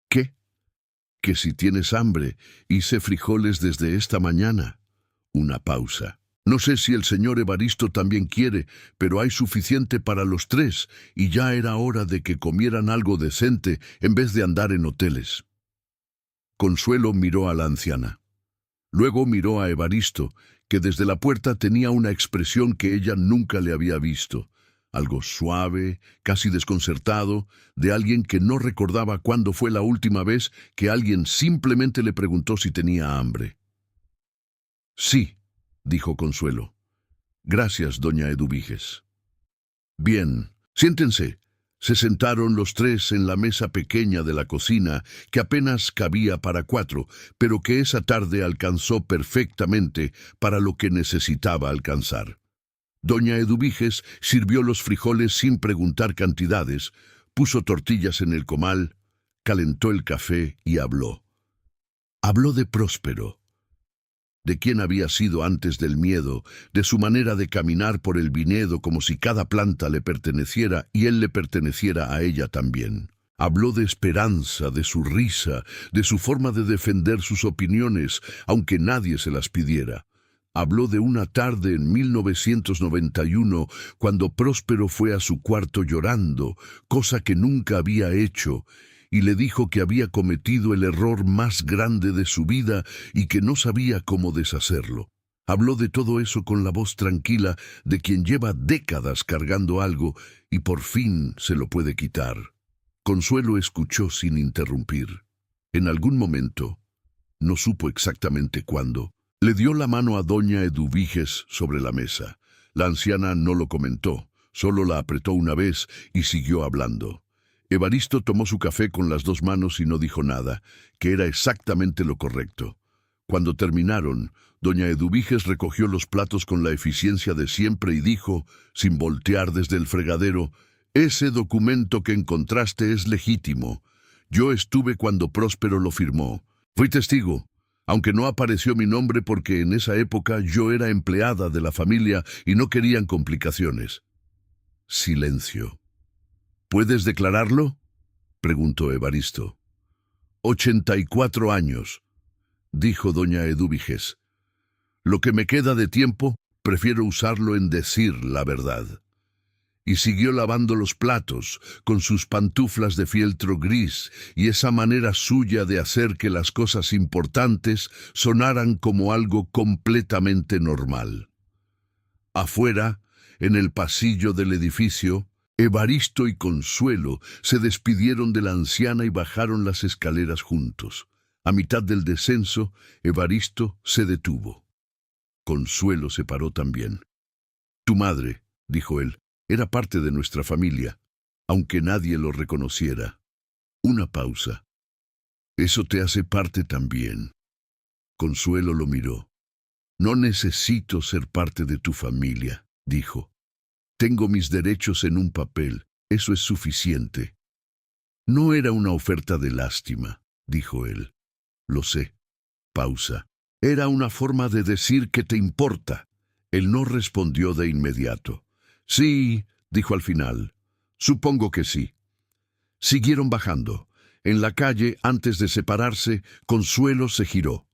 «¿Qué?». «Que si tienes hambre, hice frijoles desde esta mañana». Una pausa. «No sé si el señor Evaristo también quiere, pero hay suficiente para los 3, y ya era hora de que comieran algo decente en vez de andar en hoteles». Consuelo miró a la anciana. Luego miró a Evaristo, que desde la puerta tenía una expresión que ella nunca le había visto. Algo suave, casi desconcertado, de alguien que no recordaba cuándo fue la última vez que alguien simplemente le preguntó si tenía hambre. «Sí», dijo Consuelo. «Gracias, doña Eduviges». «Bien, siéntense». Se sentaron los 3 en la mesa pequeña de la cocina, que apenas cabía para 4, pero que esa tarde alcanzó perfectamente para lo que necesitaba alcanzar. Doña Eduviges sirvió los frijoles sin preguntar cantidades, puso tortillas en el comal, calentó el café y habló. Habló de Próspero, de quién había sido antes del miedo, de su manera de caminar por el viñedo como si cada planta le perteneciera y él le perteneciera a ella también. Habló de esperanza, de su risa, de su forma de defender sus opiniones, aunque nadie se las pidiera. Habló de una tarde en 1991, cuando Próspero fue a su cuarto llorando, cosa que nunca había hecho, y le dijo que había cometido el error más grande de su vida y que no sabía cómo deshacerlo. Habló de todo eso con la voz tranquila de quien lleva décadas cargando algo y por fin se lo puede quitar. Consuelo escuchó sin interrumpir. En algún momento, no supo exactamente cuándo, le dio la mano a doña Eduviges sobre la mesa. La anciana no lo comentó, solo la apretó una vez y siguió hablando. Evaristo tomó su café con las 2 manos y no dijo nada, que era exactamente lo correcto. Cuando terminaron, doña Eduviges recogió los platos con la eficiencia de siempre y dijo, sin voltear desde el fregadero, «Ese documento que encontraste es legítimo. Yo estuve cuando Próspero lo firmó. Fui testigo, aunque no apareció mi nombre porque en esa época yo era empleada de la familia y no querían complicaciones». Silencio. «¿Puedes declararlo?», preguntó Evaristo. 84 años, dijo doña Eduviges. «Lo que me queda de tiempo, prefiero usarlo en decir la verdad». Y siguió lavando los platos, con sus pantuflas de fieltro gris y esa manera suya de hacer que las cosas importantes sonaran como algo completamente normal. Afuera, en el pasillo del edificio, Evaristo y Consuelo se despidieron de la anciana y bajaron las escaleras juntos. A mitad del descenso, Evaristo se detuvo. Consuelo se paró también. «Tu madre», dijo él, «era parte de nuestra familia. aunque nadie lo reconociera. Una pausa. Eso te hace parte también. Consuelo lo miró. No necesito ser parte de tu familia, dijo. Tengo mis derechos en un papel, eso es suficiente. No era una oferta de lástima, dijo él. Lo sé. Pausa. Era una forma de decir que te importa. Él no respondió de inmediato. Sí, dijo al final. Supongo que sí. Siguieron bajando. En la calle, antes de separarse, Consuelo se giró.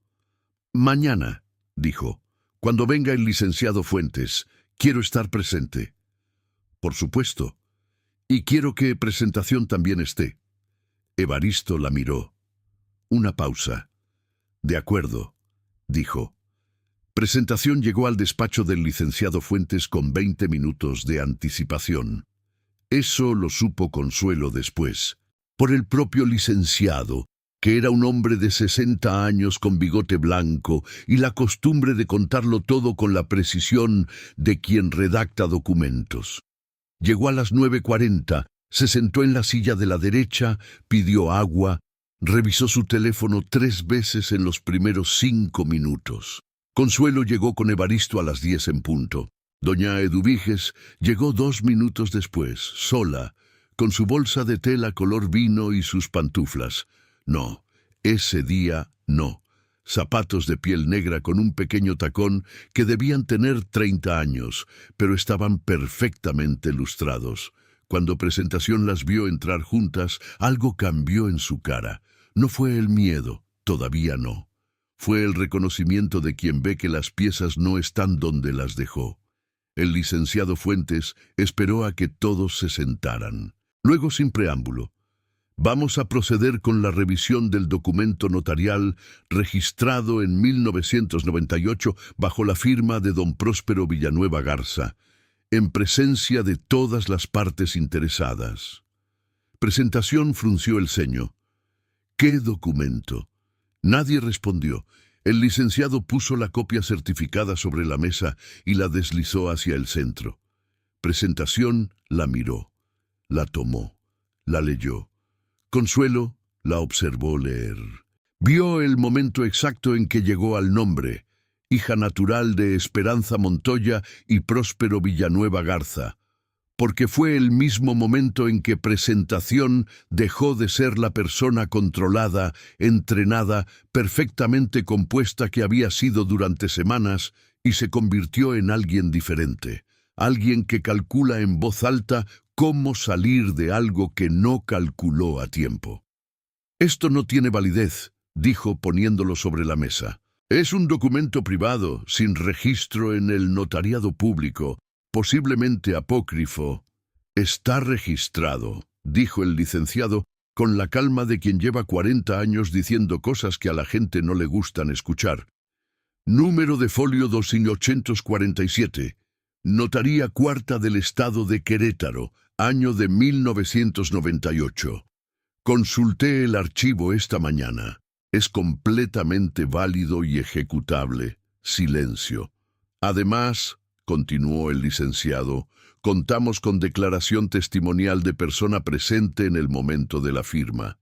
Mañana, dijo, cuando venga el licenciado Fuentes, quiero estar presente. Por supuesto. Y quiero que Presentación también esté. Evaristo la miró. Una pausa. De acuerdo, dijo. Presentación llegó al despacho del licenciado Fuentes con 20 minutos de anticipación. Eso lo supo Consuelo después, por el propio licenciado, que era un hombre de 60 años con bigote blanco y la costumbre de contarlo todo con la precisión de quien redacta documentos. Llegó a las 9:40, se sentó en la silla de la derecha, pidió agua, revisó su teléfono 3 veces en los primeros 5 minutos. Consuelo llegó con Evaristo a las 10 en punto. Doña Eduviges llegó 2 minutos después, sola, con su bolsa de tela color vino y sus pantuflas. No, ese día no. Zapatos de piel negra con un pequeño tacón que debían tener 30 años, pero estaban perfectamente lustrados. Cuando Presentación las vio entrar juntas, algo cambió en su cara. No fue el miedo, todavía no. Fue el reconocimiento de quien ve que las piezas no están donde las dejó. El licenciado Fuentes esperó a que todos se sentaran. Luego, sin preámbulo, vamos a proceder con la revisión del documento notarial registrado en 1998 bajo la firma de don Próspero Villanueva Garza, en presencia de todas las partes interesadas. Presentación frunció el ceño. ¿Qué documento? Nadie respondió. El licenciado puso la copia certificada sobre la mesa y la deslizó hacia el centro. Presentación la miró, la tomó, la leyó. Consuelo la observó leer. Vio el momento exacto en que llegó al nombre, hija natural de Esperanza Montoya y Próspero Villanueva Garza, porque fue el mismo momento en que Presentación dejó de ser la persona controlada, entrenada, perfectamente compuesta que había sido durante semanas y se convirtió en alguien diferente, alguien que calcula en voz alta cómo salir de algo que no calculó a tiempo. Esto no tiene validez, dijo poniéndolo sobre la mesa. Es un documento privado, sin registro en el notariado público, posiblemente apócrifo. Está registrado, dijo el licenciado, con la calma de quien lleva 40 años diciendo cosas que a la gente no le gustan escuchar. Número de folio 2847. Notaría Cuarta del Estado de Querétaro, año de 1998. Consulté el archivo esta mañana. Es completamente válido y ejecutable. Silencio. Además, continuó el licenciado, contamos con declaración testimonial de persona presente en el momento de la firma.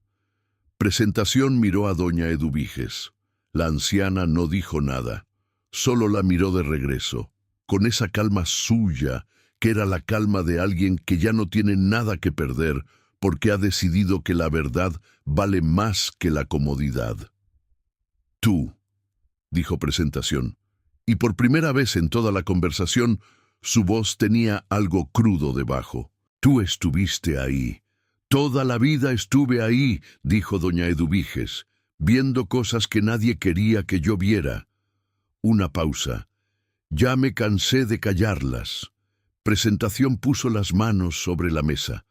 Presentación miró a doña Eduviges. La anciana no dijo nada, solo la miró de regreso, con esa calma suya, que era la calma de alguien que ya no tiene nada que perder, porque ha decidido que la verdad vale más que la comodidad. Tú, dijo Presentación, y por primera vez en toda la conversación, su voz tenía algo crudo debajo. Tú estuviste ahí. Toda la vida estuve ahí, dijo doña Eduviges, viendo cosas que nadie quería que yo viera. Una pausa. Ya me cansé de callarlas. Presentación puso las manos sobre la mesa.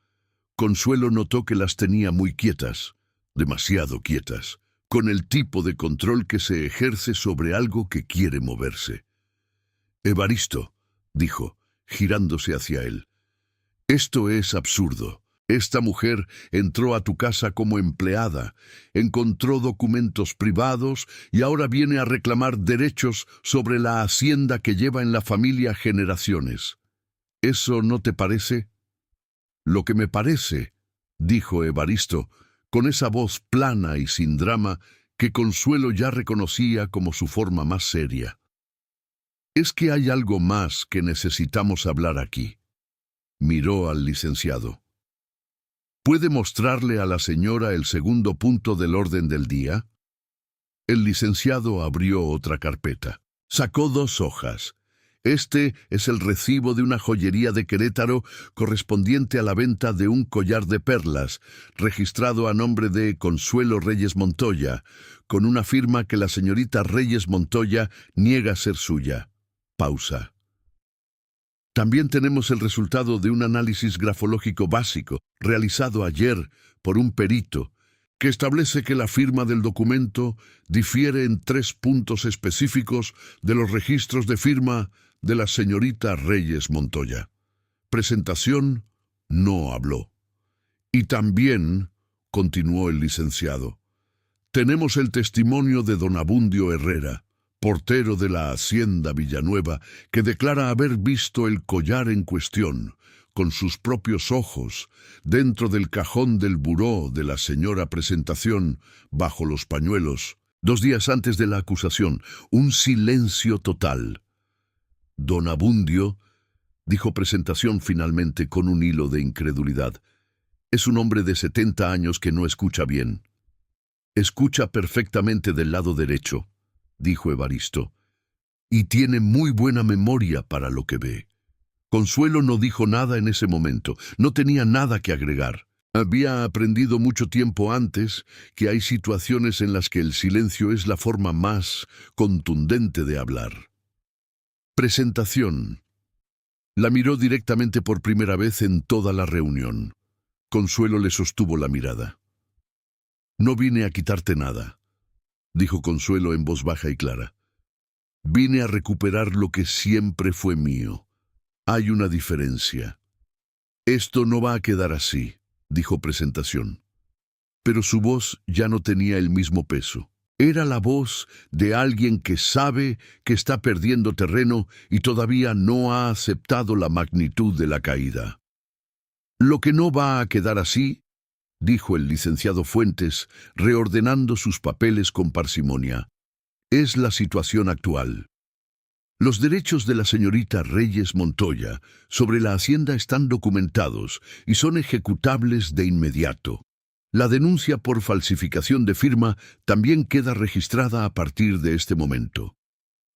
Consuelo notó que las tenía muy quietas, demasiado quietas, con el tipo de control que se ejerce sobre algo que quiere moverse. Evaristo, dijo, girándose hacia él, esto es absurdo. Esta mujer entró a tu casa como empleada, encontró documentos privados y ahora viene a reclamar derechos sobre la hacienda que lleva en la familia generaciones. ¿Eso no te parece? Lo que me parece, dijo Evaristo, con esa voz plana y sin drama que Consuelo ya reconocía como su forma más seria, es que hay algo más que necesitamos hablar aquí. Miró al licenciado. ¿Puede mostrarle a la señora el segundo punto del orden del día? El licenciado abrió otra carpeta. Sacó 2 hojas. Este es el recibo de una joyería de Querétaro correspondiente a la venta de un collar de perlas, registrado a nombre de Consuelo Reyes Montoya, con una firma que la señorita Reyes Montoya niega ser suya. Pausa. También tenemos el resultado de un análisis grafológico básico, realizado ayer por un perito, que establece que la firma del documento difiere en 3 puntos específicos de los registros de firma de la señorita Reyes Montoya. Presentación no habló. Y también, continuó el licenciado, tenemos el testimonio de don Abundio Herrera, portero de la Hacienda Villanueva, que declara haber visto el collar en cuestión, con sus propios ojos, dentro del cajón del buró de la señora Presentación, bajo los pañuelos, 2 días antes de la acusación. Un silencio total. Don Abundio, dijo Presentación finalmente con un hilo de incredulidad, es un hombre de 70 años que no escucha bien. Escucha perfectamente del lado derecho, dijo Evaristo, y tiene muy buena memoria para lo que ve. Consuelo no dijo nada en ese momento, no tenía nada que agregar. Había aprendido mucho tiempo antes que hay situaciones en las que el silencio es la forma más contundente de hablar. Presentación. La miró directamente por primera vez en toda la reunión. Consuelo le sostuvo la mirada. No vine a quitarte nada, dijo Consuelo en voz baja y clara. Vine a recuperar lo que siempre fue mío. Hay una diferencia. Esto no va a quedar así, dijo Presentación. Pero su voz ya no tenía el mismo peso. Era la voz de alguien que sabe que está perdiendo terreno y todavía no ha aceptado la magnitud de la caída. Lo que no va a quedar así, dijo el licenciado Fuentes, reordenando sus papeles con parsimonia, es la situación actual. Los derechos de la señorita Reyes Montoya sobre la hacienda están documentados y son ejecutables de inmediato. La denuncia por falsificación de firma también queda registrada a partir de este momento.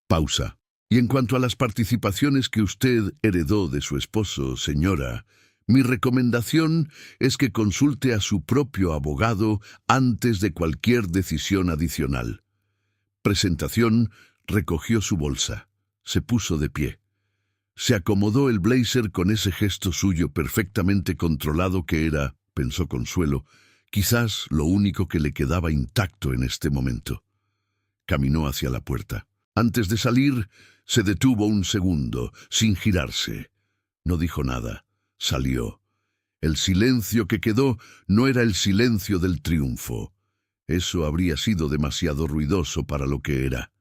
Pausa. Y en cuanto a las participaciones que usted heredó de su esposo, señora, mi recomendación es que consulte a su propio abogado antes de cualquier decisión adicional. Presentación recogió su bolsa. Se puso de pie. Se acomodó el blazer con ese gesto suyo perfectamente controlado que era, pensó Consuelo, quizás lo único que le quedaba intacto en este momento. Caminó hacia la puerta. Antes de salir, se detuvo un segundo, sin girarse. No dijo nada. Salió. El silencio que quedó no era el silencio del triunfo. Eso habría sido demasiado ruidoso para lo que era.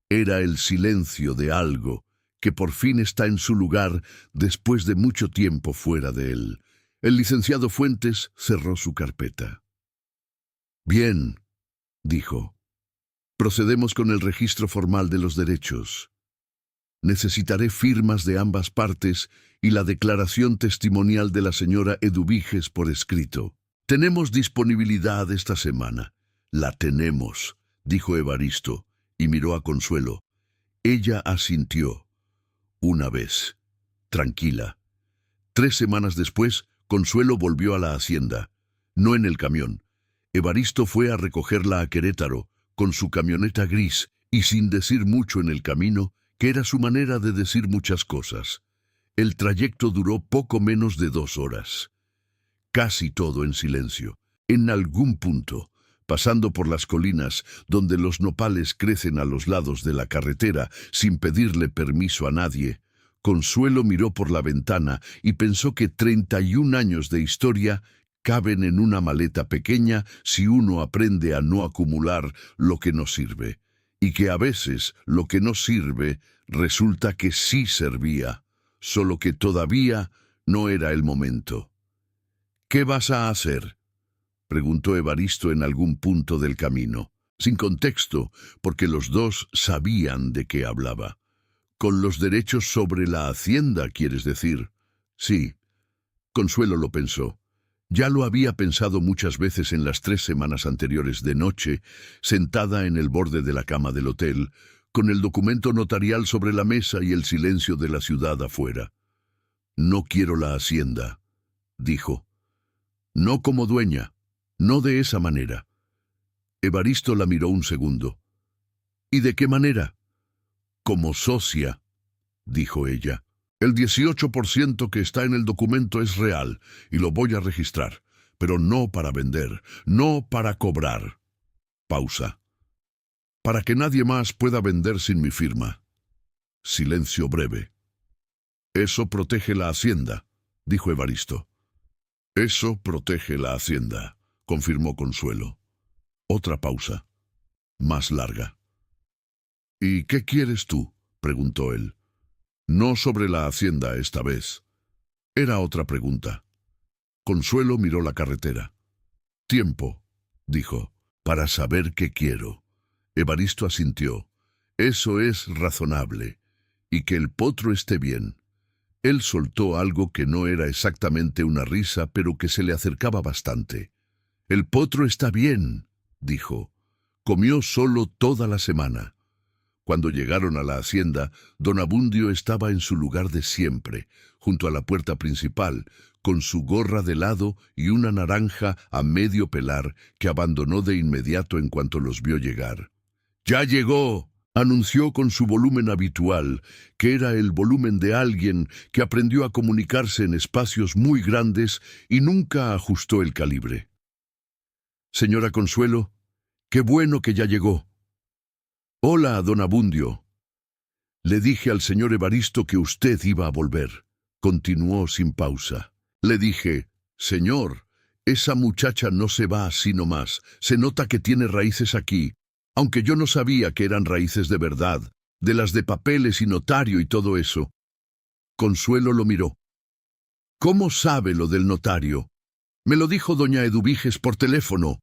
Era el silencio de algo que por fin está en su lugar después de mucho tiempo fuera de él. El licenciado Fuentes cerró su carpeta. Bien, dijo. Procedemos con el registro formal de los derechos. Necesitaré firmas de ambas partes y la declaración testimonial de la señora Eduviges por escrito. Tenemos disponibilidad esta semana. La tenemos, dijo Evaristo, y miró a Consuelo. Ella asintió. Una vez. Tranquila. 3 semanas después, Consuelo volvió a la hacienda. No en el camión. Evaristo fue a recogerla a Querétaro, con su camioneta gris, y sin decir mucho en el camino, que era su manera de decir muchas cosas. El trayecto duró poco menos de 2 horas. Casi todo en silencio. En algún punto, pasando por las colinas donde los nopales crecen a los lados de la carretera sin pedirle permiso a nadie, Consuelo miró por la ventana y pensó que 31 años de historia caben en una maleta pequeña si uno aprende a no acumular lo que no sirve, y que a veces lo que no sirve resulta que sí servía, solo que todavía no era el momento. ¿Qué vas a hacer?, preguntó Evaristo en algún punto del camino, sin contexto, porque los dos sabían de qué hablaba. «Con los derechos sobre la hacienda, ¿quieres decir?» «Sí». Consuelo lo pensó. Ya lo había pensado muchas veces en las 3 semanas anteriores de noche, sentada en el borde de la cama del hotel, con el documento notarial sobre la mesa y el silencio de la ciudad afuera. «No quiero la hacienda», dijo. «No como dueña, no de esa manera». Evaristo la miró un segundo. «¿Y de qué manera?» «Como socia», dijo ella. «El 18% que está en el documento es real y lo voy a registrar, pero no para vender, no para cobrar». Pausa. «Para que nadie más pueda vender sin mi firma». Silencio breve. «Eso protege la hacienda», dijo Evaristo. «Eso protege la hacienda», confirmó Consuelo. Otra pausa, más larga. «¿Y qué quieres tú?», preguntó él. No sobre la hacienda esta vez. Era otra pregunta. Consuelo miró la carretera. «Tiempo», dijo, «para saber qué quiero». Evaristo asintió. «Eso es razonable. Y que el potro esté bien». Él soltó algo que no era exactamente una risa, pero que se le acercaba bastante. «El potro está bien», dijo. «Comió solo toda la semana». Cuando llegaron a la hacienda, don Abundio estaba en su lugar de siempre, junto a la puerta principal, con su gorra de lado y una naranja a medio pelar que abandonó de inmediato en cuanto los vio llegar. «¡Ya llegó!», anunció con su volumen habitual, que era el volumen de alguien que aprendió a comunicarse en espacios muy grandes y nunca ajustó el calibre. «Señora Consuelo, qué bueno que ya llegó». «Hola, don Abundio. Le dije al señor Evaristo que usted iba a volver», continuó sin pausa. «Le dije, señor, esa muchacha no se va así nomás, se nota que tiene raíces aquí, aunque yo no sabía que eran raíces de verdad, de las de papeles y notario y todo eso». Consuelo lo miró. «¿Cómo sabe lo del notario?». «Me lo dijo doña Eduviges por teléfono»,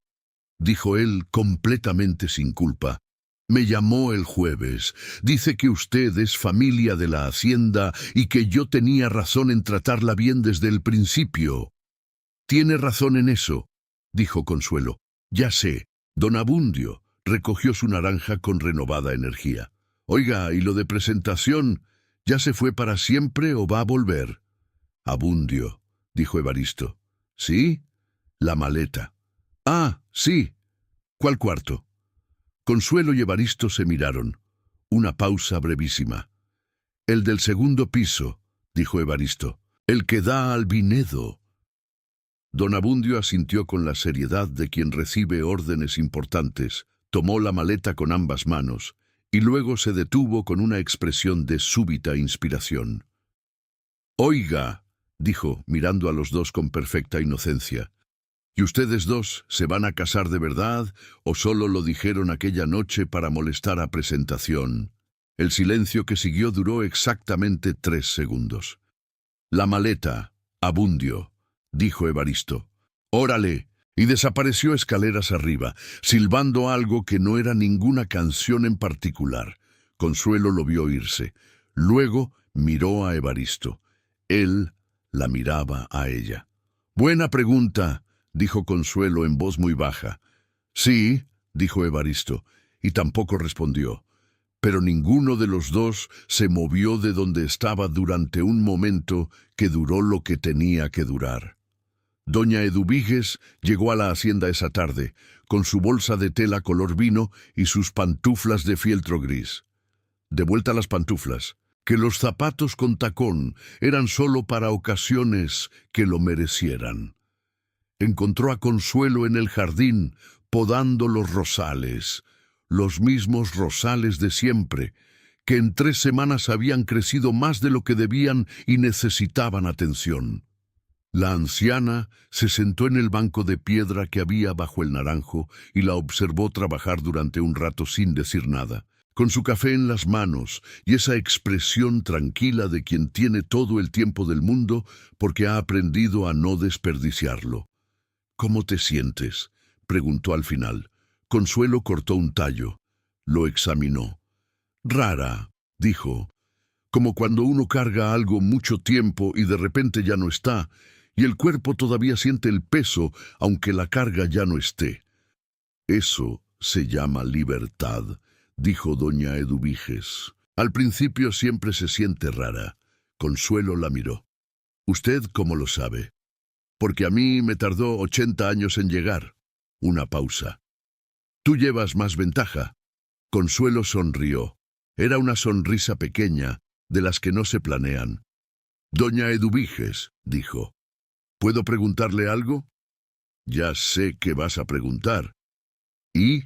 dijo él completamente sin culpa. «Me llamó el jueves. Dice que usted es familia de la hacienda y que yo tenía razón en tratarla bien desde el principio». «Tiene razón en eso», dijo Consuelo. «Ya sé». Don Abundio recogió su naranja con renovada energía. «Oiga, ¿y lo de presentación? ¿Ya se fue para siempre o va a volver?» «Abundio», dijo Evaristo. «¿Sí? La maleta». «Ah, sí. ¿Cuál cuarto?». Consuelo y Evaristo se miraron. Una pausa brevísima. «El del segundo piso», dijo Evaristo. «El que da al vinedo». Don Abundio asintió con la seriedad de quien recibe órdenes importantes, tomó la maleta con ambas manos, y luego se detuvo con una expresión de súbita inspiración. «Oiga», dijo, mirando a los dos con perfecta inocencia, «¿y ustedes dos se van a casar de verdad o solo lo dijeron aquella noche para molestar a Presentación?» El silencio que siguió duró exactamente 3 segundos. «La maleta, Abundio», dijo Evaristo. «Órale», y desapareció escaleras arriba, silbando algo que no era ninguna canción en particular. Consuelo lo vio irse. Luego miró a Evaristo. Él la miraba a ella. «Buena pregunta», dijo Consuelo en voz muy baja. «Sí», dijo Evaristo, y tampoco respondió. Pero ninguno de los dos se movió de donde estaba durante un momento que duró lo que tenía que durar. Doña Eduviges llegó a la hacienda esa tarde, con su bolsa de tela color vino y sus pantuflas de fieltro gris. De vuelta las pantuflas, que los zapatos con tacón eran solo para ocasiones que lo merecieran. Encontró a Consuelo en el jardín, podando los rosales, los mismos rosales de siempre, que en 3 semanas habían crecido más de lo que debían y necesitaban atención. La anciana se sentó en el banco de piedra que había bajo el naranjo y la observó trabajar durante un rato sin decir nada. con su café en las manos y esa expresión tranquila de quien tiene todo el tiempo del mundo porque ha aprendido a no desperdiciarlo. «¿Cómo te sientes?», preguntó al final. Consuelo cortó un tallo. Lo examinó. «Rara», dijo, «como cuando uno carga algo mucho tiempo y de repente ya no está, y el cuerpo todavía siente el peso aunque la carga ya no esté». «Eso se llama libertad», dijo doña Eduviges. «Al principio siempre se siente rara». Consuelo la miró. «¿Usted cómo lo sabe?». «Porque a mí me tardó 80 años en llegar». Una pausa. «Tú llevas más ventaja». Consuelo sonrió. Era una sonrisa pequeña, de las que no se planean. «Doña Eduviges», dijo, «¿puedo preguntarle algo?». «Ya sé que vas a preguntar». «¿Y?».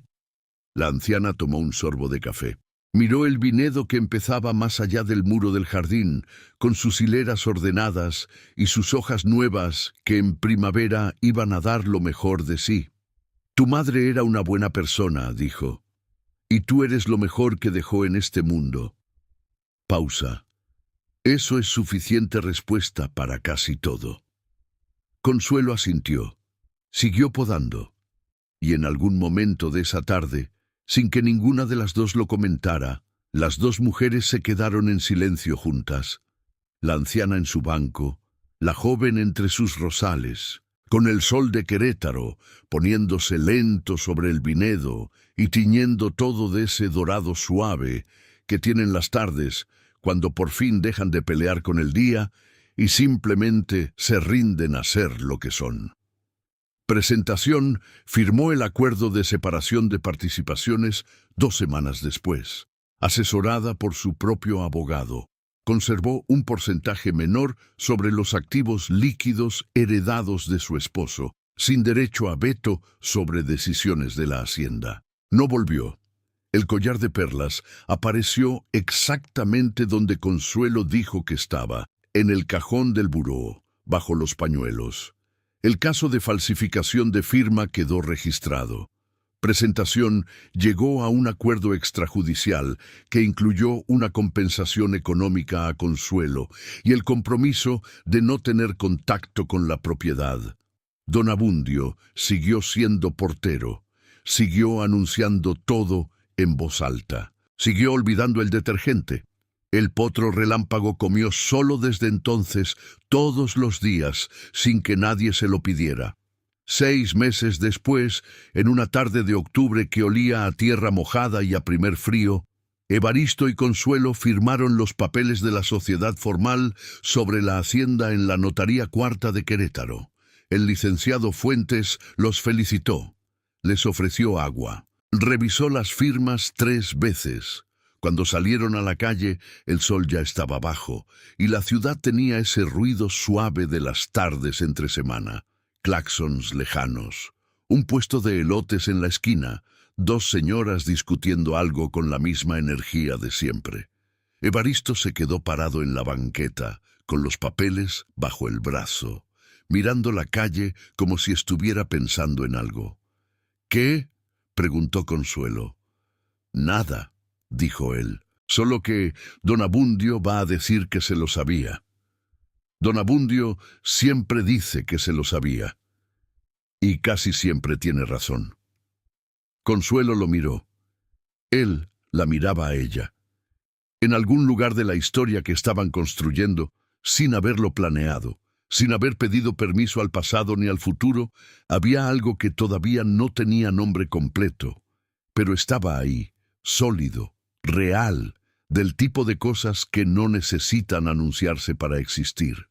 La anciana tomó un sorbo de café. Miró el viñedo que empezaba más allá del muro del jardín, con sus hileras ordenadas y sus hojas nuevas que en primavera iban a dar lo mejor de sí. «Tu madre era una buena persona», dijo, «y tú eres lo mejor que dejó en este mundo». Pausa. Eso es suficiente respuesta para casi todo. Consuelo asintió. Siguió podando. Y en algún momento de esa tarde, sin que ninguna de las dos lo comentara, las dos mujeres se quedaron en silencio juntas. La anciana en su banco, la joven entre sus rosales, con el sol de Querétaro poniéndose lento sobre el viñedo y tiñendo todo de ese dorado suave que tienen las tardes cuando por fin dejan de pelear con el día y simplemente se rinden a ser lo que son. Presentación firmó el acuerdo de separación de participaciones 2 semanas después. Asesorada por su propio abogado, conservó un porcentaje menor sobre los activos líquidos heredados de su esposo, sin derecho a veto sobre decisiones de la hacienda. No volvió. El collar de perlas apareció exactamente donde Consuelo dijo que estaba, en el cajón del buró, bajo los pañuelos. El caso de falsificación de firma quedó registrado. Presentación llegó a un acuerdo extrajudicial que incluyó una compensación económica a Consuelo y el compromiso de no tener contacto con la propiedad. Don Abundio siguió siendo portero, siguió anunciando todo en voz alta, siguió olvidando el detergente. El potro relámpago comió solo desde entonces todos los días sin que nadie se lo pidiera. 6 meses después, en una tarde de octubre que olía a tierra mojada y a primer frío, Evaristo y Consuelo firmaron los papeles de la sociedad formal sobre la hacienda en la Notaría Cuarta de Querétaro. El licenciado Fuentes los felicitó. Les ofreció agua. Revisó las firmas 3 veces. Cuando salieron a la calle, el sol ya estaba bajo, y la ciudad tenía ese ruido suave de las tardes entre semana. Claxons lejanos, un puesto de elotes en la esquina, 2 señoras discutiendo algo con la misma energía de siempre. Evaristo se quedó parado en la banqueta, con los papeles bajo el brazo, mirando la calle como si estuviera pensando en algo. «¿Qué?», preguntó Consuelo. «Nada», dijo él, «solo que don Abundio va a decir que se lo sabía». Don Abundio siempre dice que se lo sabía. Y casi siempre tiene razón. Consuelo lo miró. Él la miraba a ella. En algún lugar de la historia que estaban construyendo, sin haberlo planeado, sin haber pedido permiso al pasado ni al futuro, había algo que todavía no tenía nombre completo, pero estaba ahí, sólido, real, del tipo de cosas que no necesitan anunciarse para existir.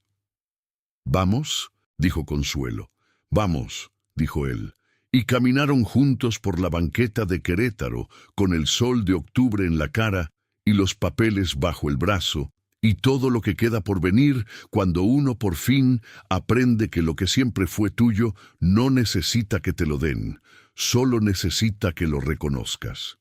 «¿Vamos?», dijo Consuelo. «Vamos», dijo él, y caminaron juntos por la banqueta de Querétaro, con el sol de octubre en la cara y los papeles bajo el brazo, y todo lo que queda por venir cuando uno por fin aprende que lo que siempre fue tuyo no necesita que te lo den, solo necesita que lo reconozcas.